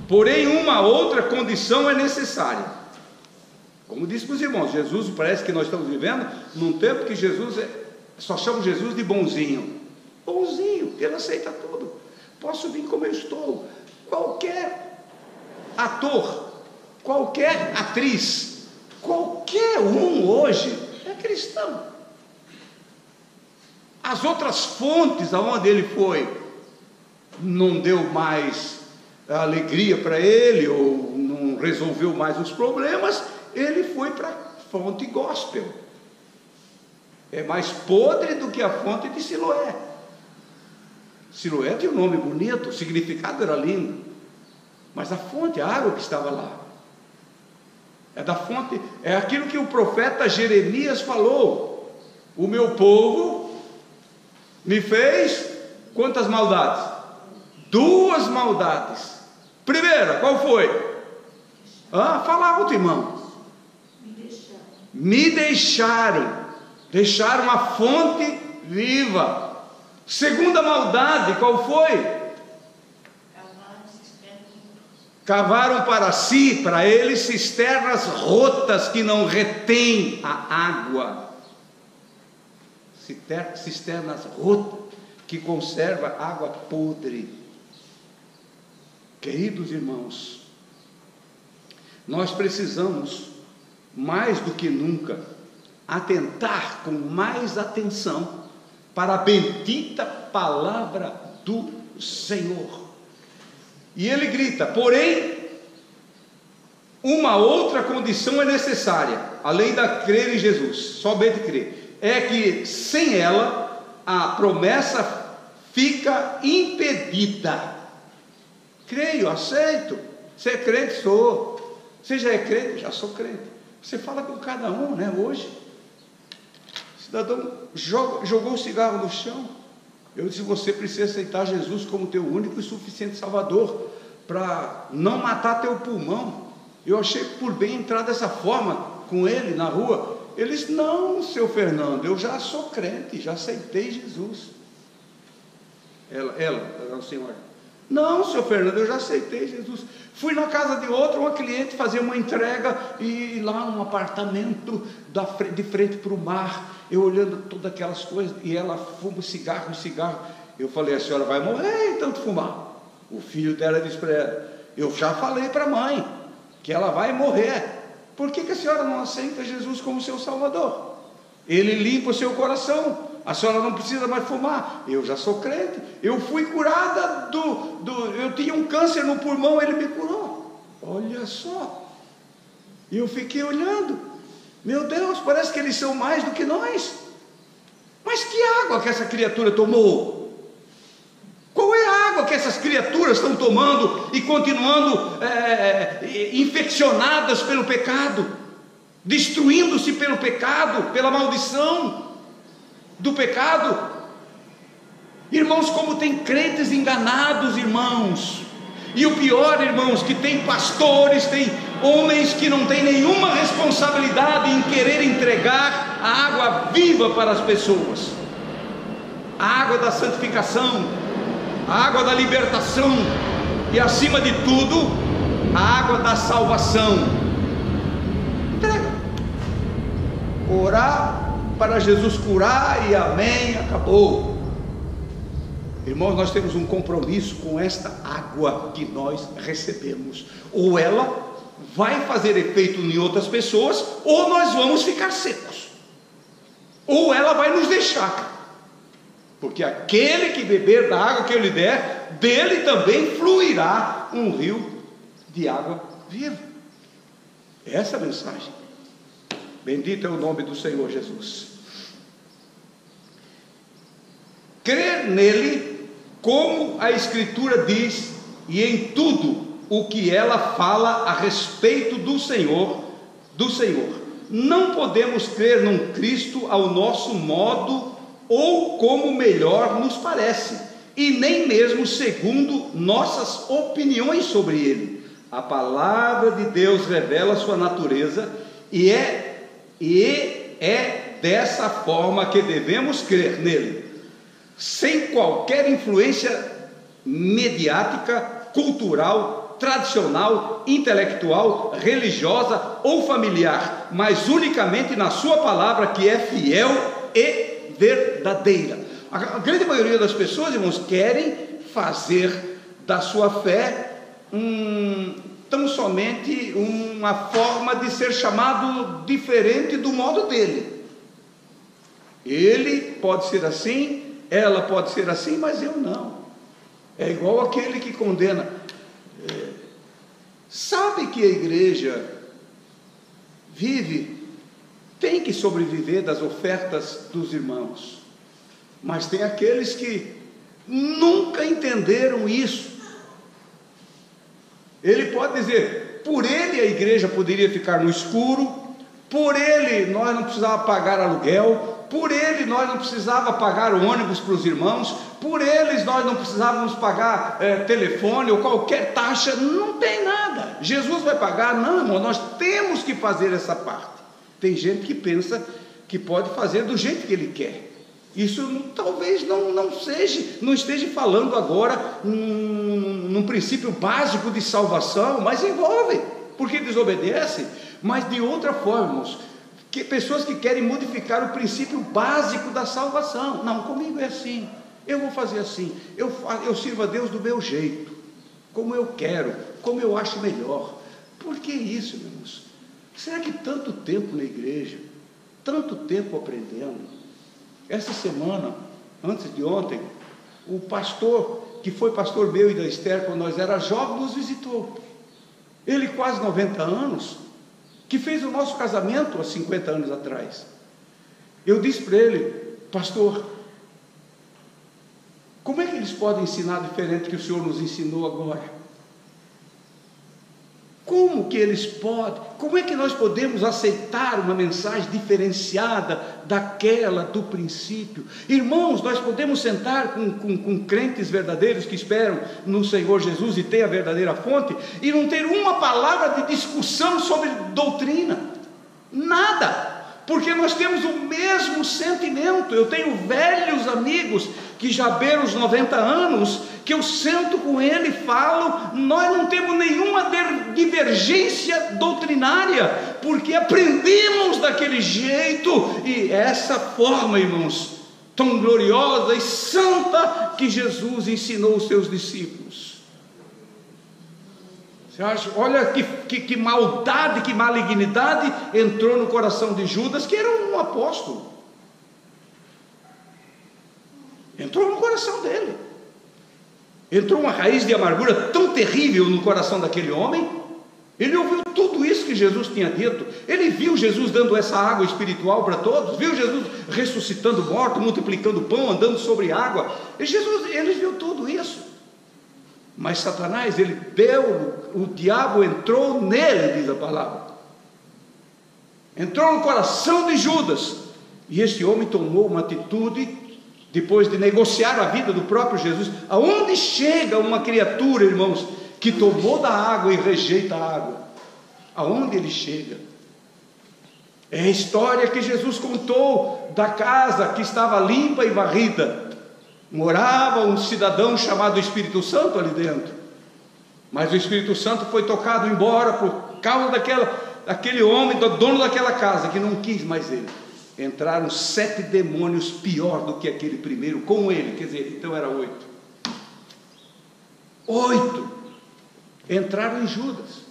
porém uma outra condição é necessária. Como disse para os irmãos, Jesus, parece que nós estamos vivendo num tempo que Jesus só chama Jesus de bonzinho. Bonzinho, ele aceita tudo. Posso vir como eu estou. Qualquer ator, qualquer atriz, qualquer um hoje é cristão. As outras fontes aonde ele foi não deu mais alegria para ele, ou não resolveu mais os problemas, ele foi para a fonte gospel. É mais podre do que a fonte de Siloé. Siloé tinha um nome bonito, o significado era lindo, mas a fonte, a água que estava lá, é da fonte, é aquilo que o profeta Jeremias falou: o meu povo me fez quantas maldades? 2 maldades. Primeira, qual foi? Fala alto, irmão. Me deixaram a fonte viva. Segunda maldade, qual foi? Cavaram para si, para eles, cisternas rotas que não retêm a água. Cisternas rotas que conservam água podre. Queridos irmãos, nós precisamos, mais do que nunca, atentar com mais atenção para a bendita palavra do Senhor. E ele grita: porém, uma outra condição é necessária, além da crer em Jesus, somente crer, é que sem ela a promessa fica impedida. Creio, aceito. Você é crente? Sou. Você já é crente? Já sou crente. Você fala com cada um, né? Hoje, o cidadão jogou o cigarro no chão. Eu disse: você precisa aceitar Jesus como teu único e suficiente Salvador, para não matar teu pulmão. Eu achei por bem entrar dessa forma com ele na rua. Ele disse: não, seu Fernando, eu já sou crente, já aceitei Jesus. Ela, senhora: não, seu Fernando, eu já aceitei Jesus. Fui na casa de outra, uma cliente fazer uma entrega, e lá num apartamento de frente para o mar, eu olhando todas aquelas coisas, e ela fuma cigarro. Eu falei: a senhora vai morrer em tanto fumar. O filho dela disse para ela: eu já falei para a mãe que ela vai morrer. Por que a senhora não aceita Jesus como seu Salvador? Ele limpa o seu coração. A senhora não precisa mais fumar. Eu já sou crente. Eu fui curada eu tinha um câncer no pulmão, ele me curou. Olha só. E eu fiquei olhando. Meu Deus, parece que eles são mais do que nós. Mas que água que essa criatura tomou? Qual é a água que essas criaturas estão tomando e continuando infeccionadas pelo pecado, destruindo-se pelo pecado, pela maldição do pecado? Irmãos, como tem crentes enganados, irmãos. E o pior, irmãos, que tem pastores, tem homens que não têm nenhuma responsabilidade em querer entregar a água viva para as pessoas, a água da santificação, a água da libertação e, acima de tudo, a água da salvação. Entrega. Orar para Jesus curar e amém, acabou. Irmãos, nós temos um compromisso com esta água que nós recebemos. Ou ela vai fazer efeito em outras pessoas, ou nós vamos ficar secos, ou ela vai nos deixar. Porque aquele que beber da água que eu lhe der, dele também fluirá um rio de água viva. Essa é a mensagem. Bendito é o nome do Senhor Jesus. Crer nele, como a Escritura diz, e em tudo o que ela fala a respeito do Senhor. Não podemos crer num Cristo ao nosso modo ou como melhor nos parece, e nem mesmo segundo nossas opiniões sobre ele. A palavra de Deus revela sua natureza e é dessa forma que devemos crer nele, sem qualquer influência mediática, cultural, tradicional, intelectual, religiosa ou familiar, mas unicamente na sua palavra, que é fiel e verdadeira. A grande maioria das pessoas, irmãos, querem fazer da sua fé tão somente uma forma de ser chamado diferente do modo dele. Ele pode ser assim, ela pode ser assim, mas eu não. É igual aquele que condena. Sabe que a igreja tem que sobreviver das ofertas dos irmãos, mas tem aqueles que nunca entenderam isso. Ele pode dizer, por ele a igreja poderia ficar no escuro, por ele nós não precisávamos pagar aluguel, por ele nós não precisávamos pagar o ônibus para os irmãos, por eles nós não precisávamos pagar telefone ou qualquer taxa. Não tem nada, Jesus vai pagar. Não, irmão, nós temos que fazer essa parte. Tem gente que pensa que pode fazer do jeito que ele quer. Isso talvez não esteja falando agora num princípio básico de salvação, mas envolve, porque desobedece, mas de outra forma, que pessoas que querem modificar o princípio básico da salvação. Não, comigo é assim, eu vou fazer assim, eu sirvo a Deus do meu jeito, como eu quero, como eu acho melhor. Por que isso, irmãos? Será que tanto tempo na igreja, tanto tempo aprendendo? Essa semana, antes de ontem, o pastor, que foi pastor meu e da Esther, quando nós era jovens, nos visitou. Ele, quase 90 anos, que fez o nosso casamento há 50 anos atrás. Eu disse para ele, pastor, como é que eles podem ensinar diferente que o Senhor nos ensinou agora? Como que eles podem? Como é que nós podemos aceitar uma mensagem diferenciada daquela do princípio? Irmãos, nós podemos sentar com crentes verdadeiros que esperam no Senhor Jesus e têm a verdadeira fonte e não ter uma palavra de discussão sobre doutrina, nada, porque nós temos o mesmo sentimento. Eu tenho velhos amigos que já beiram os 90 anos, que eu sento com ele e falo, nós não temos nenhuma divergência doutrinária, porque aprendemos daquele jeito, e essa forma, irmãos, tão gloriosa e santa que Jesus ensinou os seus discípulos. Você acha? Olha que maldade, que malignidade entrou no coração de Judas, que era um apóstolo. Entrou no coração dele. Entrou uma raiz de amargura tão terrível no coração daquele homem. Ele ouviu tudo isso que Jesus tinha dito. Ele viu Jesus dando essa água espiritual para todos. Viu Jesus ressuscitando mortos, multiplicando pão, andando sobre água. Ele viu tudo isso. Mas Satanás, o diabo entrou nele, diz a palavra. Entrou no coração de Judas. E esse homem tomou uma atitude, depois de negociar a vida do próprio Jesus. Aonde chega uma criatura, irmãos, que tomou da água e rejeita a água? Aonde ele chega? É a história que Jesus contou da casa que estava limpa e varrida. Morava um cidadão chamado Espírito Santo ali dentro, mas o Espírito Santo foi tocado embora por causa daquele homem, do dono daquela casa, que não quis mais ele. Entraram 7 demônios pior do que aquele primeiro com ele, quer dizer, então era 8. 8 entraram em Judas.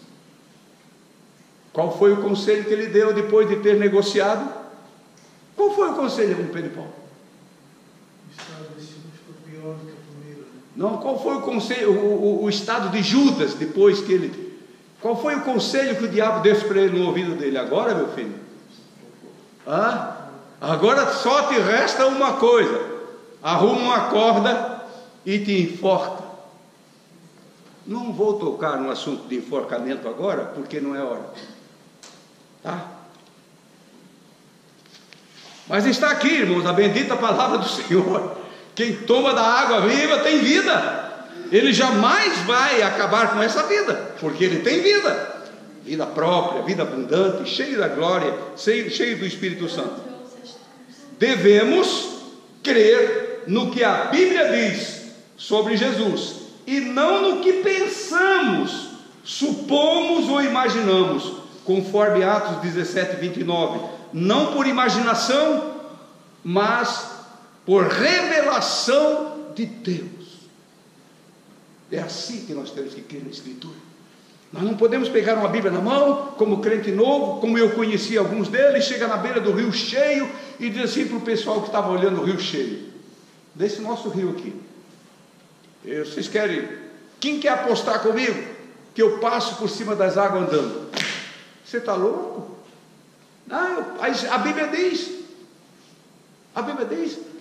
Qual foi o conselho que ele deu depois de ter negociado? Qual foi o conselho, irmão Pedro e Paulo? Não, qual foi o conselho, o estado de Judas depois que ele... Qual foi o conselho que o diabo deu para ele no ouvido dele? Agora, meu filho, agora só te resta uma coisa: arruma uma corda e te enforca. Não vou tocar no assunto de enforcamento agora, porque não é hora, tá? Mas está aqui, irmãos, a bendita palavra do Senhor, Quem toma da água viva tem vida. Ele jamais vai acabar com essa vida, porque ele tem vida. Vida própria, vida abundante, cheio da glória, cheio do Espírito Santo. Devemos crer no que a Bíblia diz sobre Jesus, e não no que pensamos, supomos ou imaginamos, conforme Atos 17, 29. Não por imaginação, mas por revelação de Deus. É assim que nós temos que crer na Escritura. Nós não podemos pegar uma Bíblia na mão, como crente novo, como eu conheci alguns deles, chega na beira do rio cheio e diz assim para o pessoal que estava olhando o rio cheio: desse nosso rio aqui, vocês querem, quem quer apostar comigo que eu passo por cima das águas andando? Você está louco? Não, a Bíblia diz,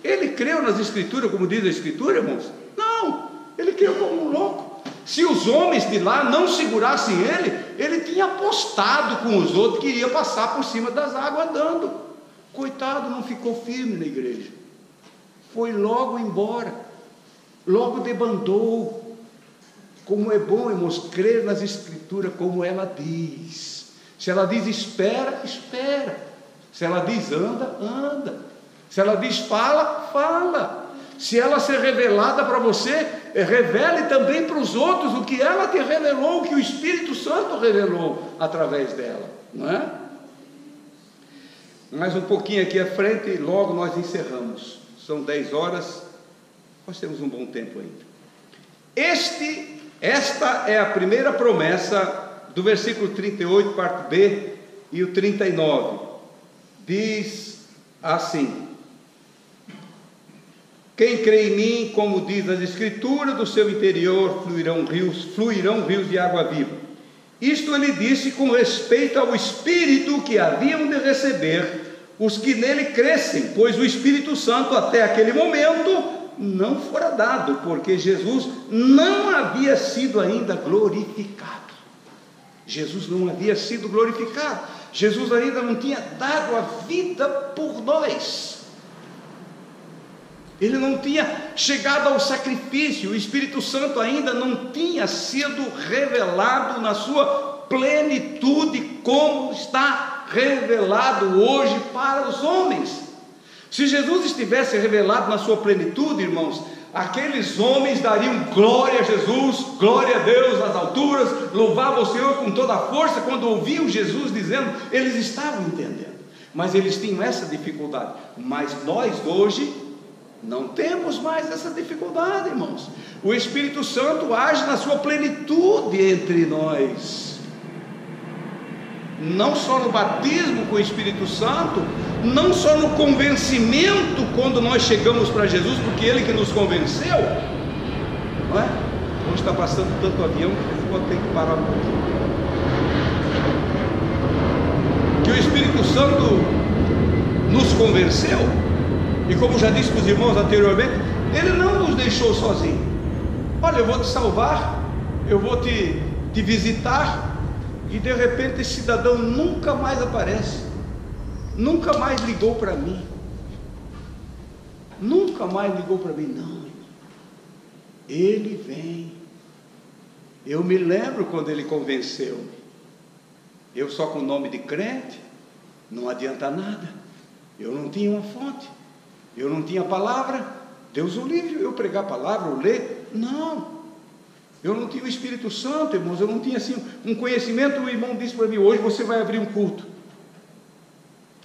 ele creu nas Escrituras, como diz a Escritura, irmãos? Não, ele creu como um louco. Se os homens de lá não segurassem ele tinha apostado com os outros que ia passar por cima das águas andando. Coitado, não ficou firme na igreja, foi logo embora, logo debandou. Como é bom, irmãos, crer nas Escrituras como ela diz. Se ela diz espera, espera. Se ela diz anda, anda. Se ela diz fala, fala. Se ela ser revelada para você, revele também para os outros o que ela te revelou, o que o Espírito Santo revelou através dela, não é? Mais um pouquinho aqui à frente e logo nós encerramos. São 10 horas, nós temos um bom tempo ainda. Esta é a primeira promessa do versículo 38, parte B, e o 39. Diz assim: quem crê em mim, como diz as Escrituras, do seu interior fluirão rios de água viva. Isto ele disse com respeito ao Espírito que haviam de receber os que nele crescem, pois o Espírito Santo até aquele momento não fora dado, porque Jesus não havia sido ainda glorificado. Jesus não havia sido glorificado. Jesus ainda não tinha dado a vida por nós. Ele não tinha chegado ao sacrifício, o Espírito Santo ainda não tinha sido revelado na sua plenitude, como está revelado hoje para os homens. Se Jesus estivesse revelado na sua plenitude, irmãos, aqueles homens dariam glória a Jesus, glória a Deus nas alturas, louvavam o Senhor com toda a força. Quando ouviam Jesus dizendo, eles estavam entendendo, mas eles tinham essa dificuldade. Mas nós hoje não temos mais essa dificuldade, irmãos. O Espírito Santo age na sua plenitude entre nós, não só no batismo com o Espírito Santo, não só no convencimento quando nós chegamos para Jesus, porque Ele que nos convenceu, não é? Hoje está passando tanto avião que eu vou ter que parar um pouquinho. Que o Espírito Santo nos convenceu. E como já disse para os irmãos anteriormente, Ele não nos deixou sozinhos. Olha, eu vou te salvar, eu vou te visitar, e de repente esse cidadão nunca mais aparece, nunca mais ligou para mim, não, irmão. Ele vem. Eu me lembro quando Ele convenceu-me. Eu só com o nome de crente, não adianta nada. Eu não tinha uma fonte, eu não tinha palavra. Deus o livre, eu pregar a palavra, ou ler, não. Eu não tinha o Espírito Santo, irmãos, eu não tinha assim um conhecimento. O irmão disse para mim, hoje você vai abrir um culto.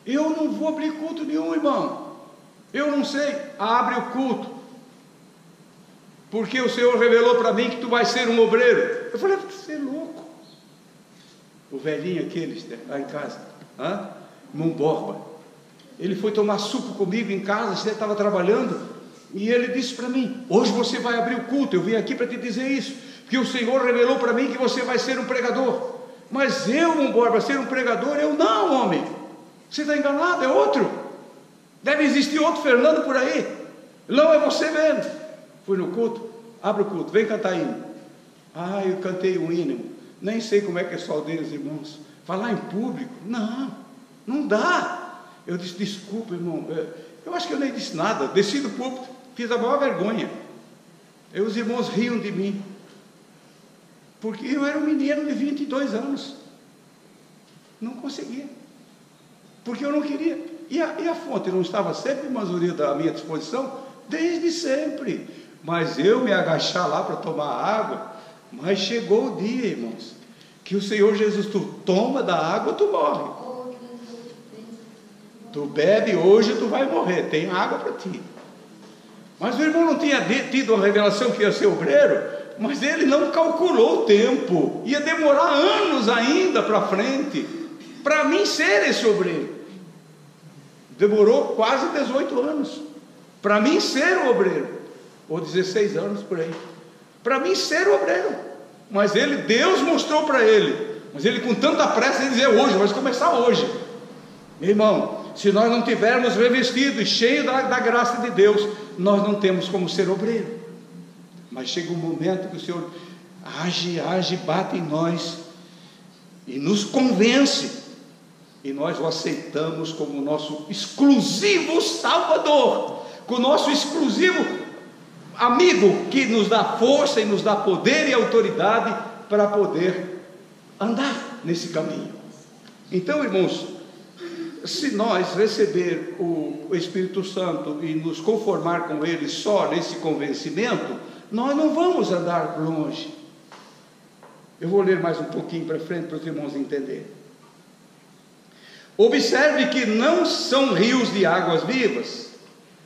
Eu não vou abrir culto nenhum, irmão. Eu não sei. Abre o culto, porque o Senhor revelou para mim que tu vais ser um obreiro. Eu falei, você é louco. O velhinho aquele lá em casa, irmão Borba, ele foi tomar suco comigo em casa, você estava trabalhando, e ele disse para mim, hoje você vai abrir o culto. Eu vim aqui para te dizer isso, porque o Senhor revelou para mim que você vai ser um pregador. Mas eu, irmão Borba, ser um pregador? Eu não, homem, você está enganado, é outro. Deve existir outro Fernando por aí. Não, é você mesmo. Fui no culto, abre o culto, vem cantar hino. Eu cantei um hino, nem sei como é que é só Deus, irmãos. Falar em público, não dá. Eu disse, desculpa, irmão, eu acho que eu nem disse nada. Desci do púlpito, fiz a maior vergonha. E os irmãos riam de mim, porque eu era um menino de 22 anos, não conseguia, porque eu não queria. E a fonte não estava sempre, Mazuria, à minha disposição? Desde sempre. Mas eu me agachar lá para tomar água, mas chegou o dia, irmãos, que o Senhor Jesus, tu toma da água, tu morre. Tu bebe hoje, tu vai morrer, tem água para ti. Mas o irmão não tinha tido a revelação que ia ser obreiro, mas ele não calculou o tempo, ia demorar anos ainda para frente, para mim ser esse obreiro. Demorou quase 18 anos, para mim ser o obreiro, ou 16 anos por aí, para mim ser o obreiro. Mas Deus mostrou para ele, mas ele com tanta pressa, ele dizia hoje, vai começar hoje. Meu irmão, se nós não tivermos revestido e cheio da graça de Deus, nós não temos como ser obreiro. Mas chega um momento que o Senhor age, bate em nós e nos convence, e nós o aceitamos como nosso exclusivo Salvador, como nosso exclusivo amigo, que nos dá força e nos dá poder e autoridade para poder andar nesse caminho. Então, irmãos, se nós receber o Espírito Santo e nos conformar com Ele só nesse convencimento, nós não vamos andar longe. Eu vou ler mais um pouquinho para frente para os irmãos entenderem. Observe que não são rios de águas vivas,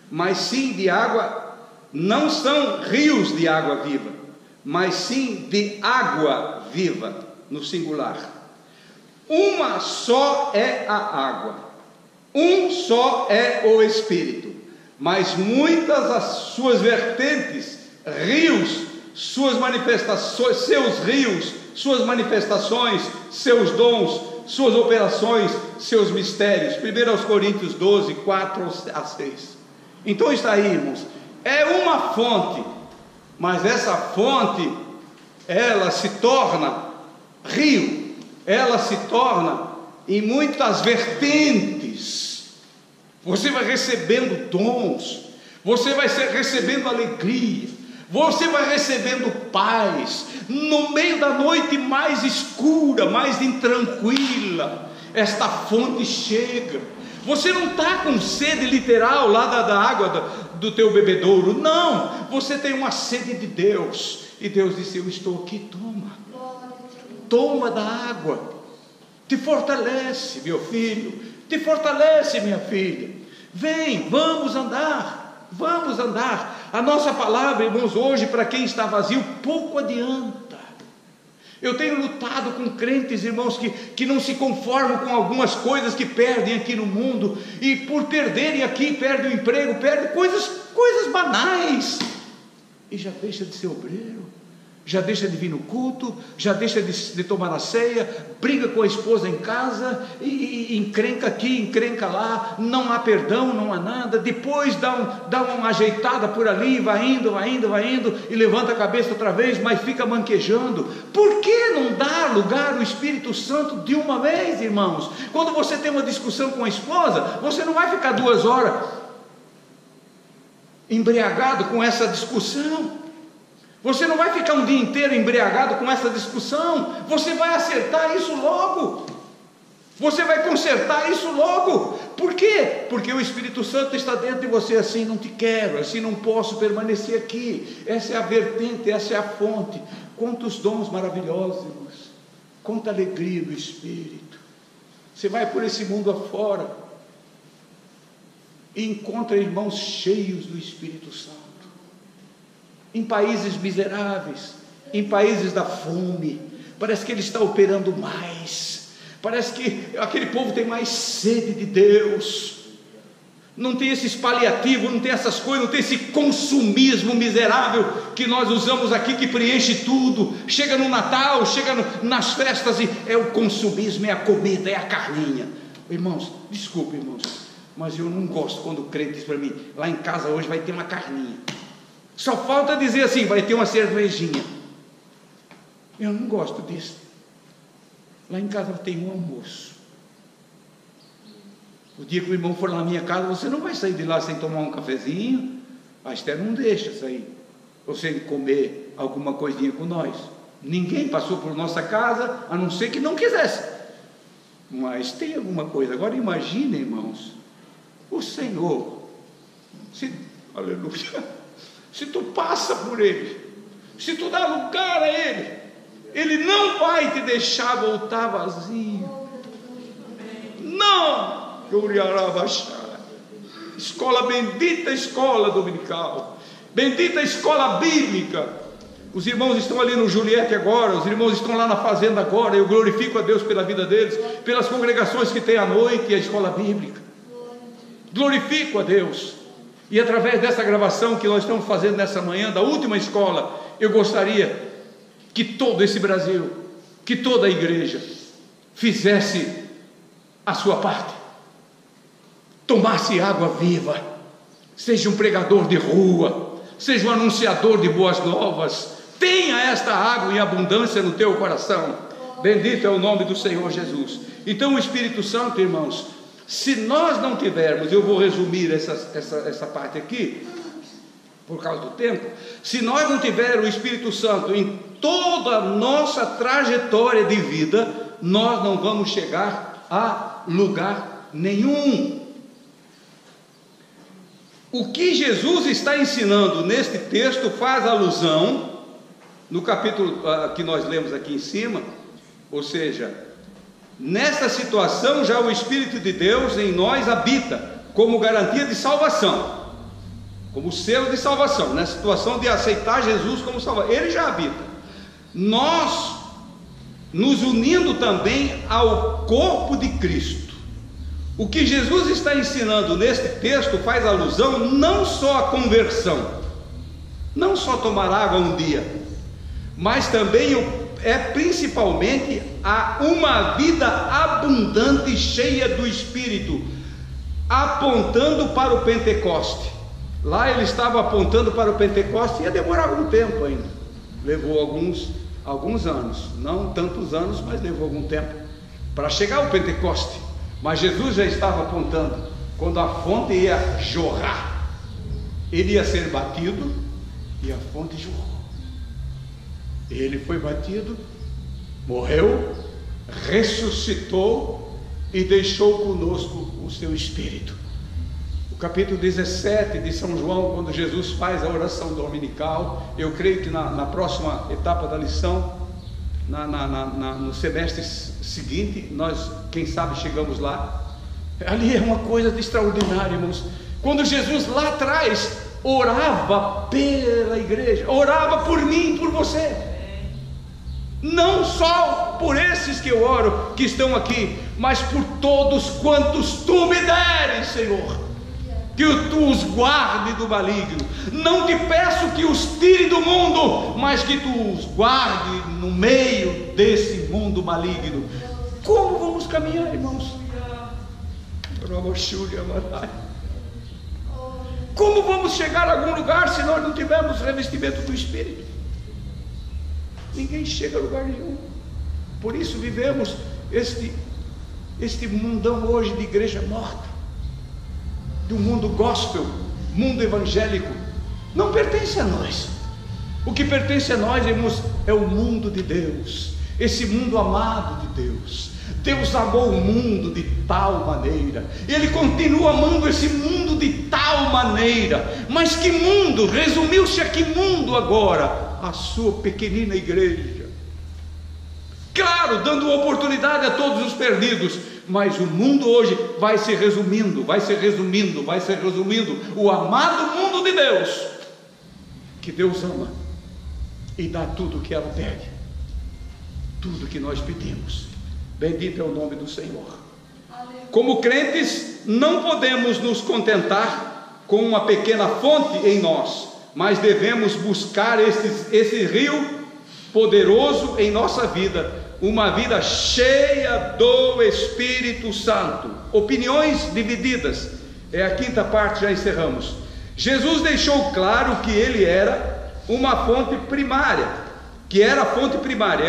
mas sim de água, não são rios de água viva, mas sim de água viva, no singular. Uma só é a água, um só é o Espírito, mas muitas as suas vertentes, rios, suas manifestações, seus rios, suas manifestações, seus dons, suas operações, seus mistérios. 1 Coríntios 12, 4 a 6. Então está aí, irmãos, é uma fonte, mas essa fonte, ela se torna rio, ela se torna em muitas vertentes. Você vai recebendo dons, você vai recebendo alegria, você vai recebendo paz, no meio da noite mais escura, mais intranquila, esta fonte chega. Você não está com sede literal lá da água do teu bebedouro, não, você tem uma sede de Deus, e Deus disse: eu estou aqui, toma da água, te fortalece, meu filho, te fortalece, minha filha, vem, vamos andar. A nossa palavra, irmãos, hoje, para quem está vazio, pouco adianta. Eu tenho lutado com crentes, irmãos, que não se conformam com algumas coisas que perdem aqui no mundo, e por perderem aqui, perdem o emprego, perdem coisas banais, e já deixa de ser obreiro, já deixa de vir no culto, já deixa de tomar a ceia, briga com a esposa em casa, e encrenca aqui, encrenca lá, não há perdão, não há nada, depois dá uma ajeitada por ali, vai indo, e levanta a cabeça outra vez, mas fica manquejando. Por que não dar lugar ao Espírito Santo de uma vez, irmãos? Quando você tem uma discussão com a esposa, você não vai ficar 2 horas embriagado com essa discussão. Você não vai ficar um dia inteiro embriagado com essa discussão. Você vai acertar isso logo. Você vai consertar isso logo. Por quê? Porque o Espírito Santo está dentro de você. Assim não te quero, assim não posso permanecer aqui. Essa é a vertente, essa é a fonte. Quantos dons maravilhosos, irmãos. Quanta alegria do Espírito. Você vai por esse mundo afora e encontra irmãos cheios do Espírito Santo. Em países miseráveis, em países da fome, parece que ele está operando mais, parece que aquele povo tem mais sede de Deus, não tem esses paliativos, não tem essas coisas, não tem esse consumismo miserável que nós usamos aqui, que preenche tudo. Chega no Natal, chega nas festas, e é o consumismo, é a comida, é a carninha. Irmãos, desculpe, irmãos, mas eu não gosto quando o crente diz para mim: lá em casa hoje vai ter uma carninha. Só falta dizer assim: vai ter uma cervejinha. Eu não gosto disso. Lá em casa tem um almoço. O dia que o irmão for lá na minha casa, você não vai sair de lá sem tomar um cafezinho. A Esther não deixa sair, você comer alguma coisinha com nós. Ninguém passou por nossa casa, a não ser que não quisesse. Mas tem alguma coisa. Agora imagine, irmãos, o Senhor, aleluia, se tu passa por Ele, se tu dá lugar a Ele, Ele não vai te deixar voltar vazio. Não! Escola bendita, escola dominical, bendita escola bíblica. Os irmãos estão ali no Juliette agora, os irmãos estão lá na fazenda agora. Eu glorifico a Deus pela vida deles, pelas congregações que tem à noite e a escola bíblica. Glorifico a Deus. E através dessa gravação que nós estamos fazendo nessa manhã, da última escola, eu gostaria que todo esse Brasil, que toda a igreja fizesse a sua parte, tomasse água viva, seja um pregador de rua, seja um anunciador de boas novas, tenha esta água em abundância no teu coração. Bendito é o nome do Senhor Jesus. Então o Espírito Santo, irmãos, se nós não tivermos, eu vou resumir essa parte aqui, por causa do tempo. Se nós não tivermos o Espírito Santo em toda a nossa trajetória de vida, nós não vamos chegar a lugar nenhum. O que Jesus está ensinando neste texto faz alusão, no capítulo que nós lemos aqui em cima, ou seja, nesta situação já o Espírito de Deus em nós habita, como garantia de salvação, como selo de salvação, na situação de aceitar Jesus como Salvador, Ele já habita. Nós nos unindo também ao corpo de Cristo. O que Jesus está ensinando neste texto faz alusão não só à conversão, não só tomar água um dia, mas também principalmente a uma vida abundante, cheia do Espírito, apontando para o Pentecoste. Lá ele estava apontando para o Pentecoste, ia demorar algum tempo ainda, levou alguns anos, não tantos anos, mas levou algum tempo para chegar ao Pentecoste. Mas Jesus já estava apontando, quando a fonte ia jorrar, ele ia ser batido, e a fonte jorrou. Ele foi batido, morreu, ressuscitou e deixou conosco o seu Espírito. O capítulo 17 de São João, quando Jesus faz a oração dominical, eu creio que na próxima etapa da lição, no semestre seguinte, nós, quem sabe, chegamos lá. Ali é uma coisa de extraordinária, irmãos. Quando Jesus lá atrás orava pela igreja, orava por mim, por você, não só por esses que eu oro, que estão aqui, mas por todos quantos tu me deres, Senhor, que tu os guarde do maligno. Não te peço que os tire do mundo, mas que tu os guarde no meio desse mundo maligno. Como vamos caminhar, irmãos? Como vamos chegar a algum lugar se nós não tivermos revestimento do Espírito? Ninguém chega a lugar nenhum. Por isso vivemos este mundão hoje de igreja morta, do mundo gospel, mundo evangélico. Não pertence a nós. O que pertence a nós, irmãos, é o mundo de Deus, esse mundo amado de Deus. Deus amou o mundo de tal maneira, Ele continua amando esse mundo de tal maneira. Mas que mundo? Resumiu-se a que mundo agora? A sua pequenina igreja. Claro, dando oportunidade a todos os perdidos, mas o mundo hoje vai se resumindo, o amado mundo de Deus, que Deus ama e dá tudo o que ela pede, tudo que nós pedimos. Bendito é o nome do Senhor. Como crentes, não podemos nos contentar com uma pequena fonte em nós, mas devemos buscar esse rio poderoso em nossa vida, uma vida cheia do Espírito Santo. Opiniões divididas, é a quinta parte, já encerramos. Jesus deixou claro que ele era uma fonte primária,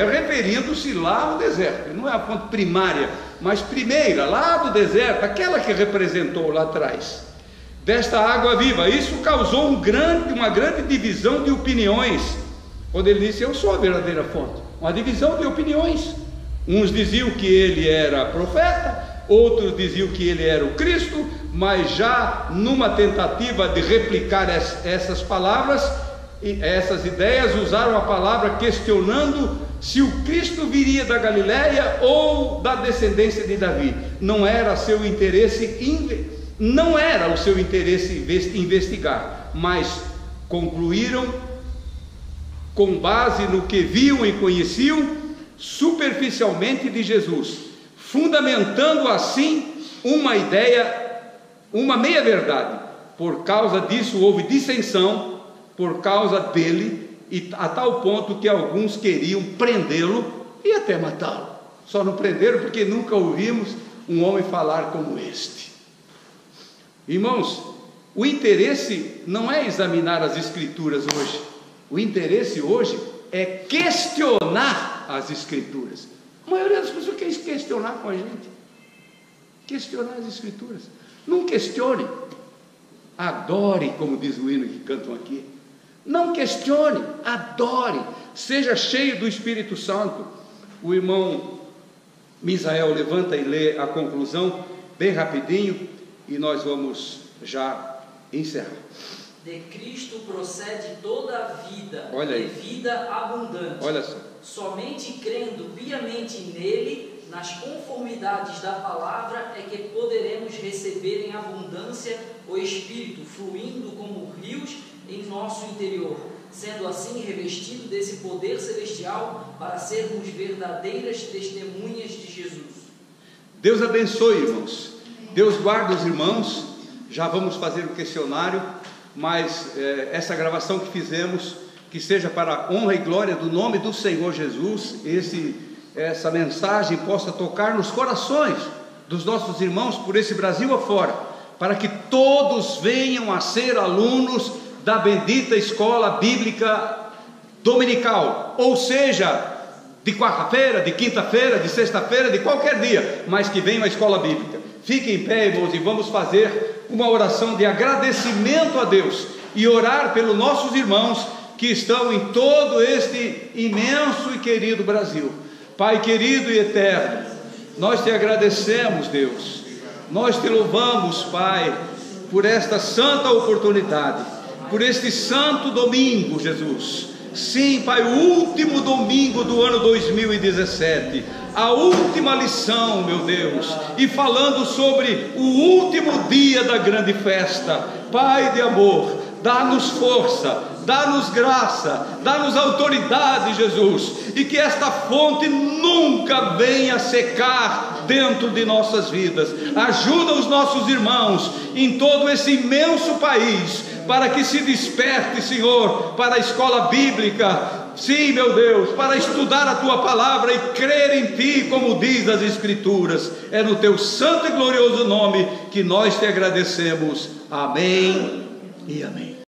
referindo-se lá ao deserto. Não é a fonte primária, mas primeira, lá do deserto, aquela que representou lá atrás. desta água viva. Isso causou uma grande divisão de opiniões, quando ele disse: eu sou a verdadeira fonte. Uma divisão de opiniões. Uns diziam que ele era profeta, outros diziam que ele era o Cristo, mas já numa tentativa de replicar essas palavras, essas ideias, usaram a palavra questionando se o Cristo viria da Galileia ou da descendência de Davi. Não era o seu interesse investigar, mas concluíram, com base no que viam e conheciam superficialmente de Jesus, fundamentando assim uma ideia, uma meia-verdade. Por causa disso houve dissensão por causa dele, e a tal ponto que alguns queriam prendê-lo e até matá-lo. Só não prenderam porque nunca ouvimos um homem falar como este. Irmãos, o interesse não é examinar as Escrituras hoje. O interesse hoje é questionar as Escrituras. A maioria das pessoas quer questionar com a gente. Questionar as Escrituras. Não questione, adore, como diz o hino que cantam aqui. Não questione, adore, seja cheio do Espírito Santo. O irmão Misael levanta e lê a conclusão bem rapidinho, e nós vamos já encerrar. De Cristo procede toda a vida, olha e aí, vida abundante. Olha só. Somente crendo piamente nele, nas conformidades da palavra, é que poderemos receber em abundância o Espírito, fluindo como rios em nosso interior, sendo assim revestido desse poder celestial para sermos verdadeiras testemunhas de Jesus. Deus abençoe, irmãos. Deus guarde os irmãos. Já vamos fazer o questionário, mas essa gravação que fizemos, que seja para a honra e glória do nome do Senhor Jesus, essa mensagem possa tocar nos corações dos nossos irmãos por esse Brasil afora, para que todos venham a ser alunos da bendita escola bíblica dominical, ou seja, de quarta-feira, de quinta-feira, de sexta-feira, de qualquer dia, mas que venham à escola bíblica. Fiquem em pé, irmãos, e vamos fazer uma oração de agradecimento a Deus e orar pelos nossos irmãos que estão em todo este imenso e querido Brasil. Pai querido e eterno, nós te agradecemos, Deus, nós te louvamos, Pai, por esta santa oportunidade, por este santo domingo, Jesus. Sim, Pai, o último domingo do ano 2017, a última lição, meu Deus, e falando sobre o último dia da grande festa. Pai de amor, dá-nos força, dá-nos graça, dá-nos autoridade, Jesus, e que esta fonte nunca venha secar dentro de nossas vidas. Ajuda os nossos irmãos em todo esse imenso país, para que se desperte, Senhor, para a escola bíblica. Sim, meu Deus, para estudar a Tua palavra e crer em Ti, como diz as Escrituras. É no Teu santo e glorioso nome que nós te agradecemos. Amém e amém.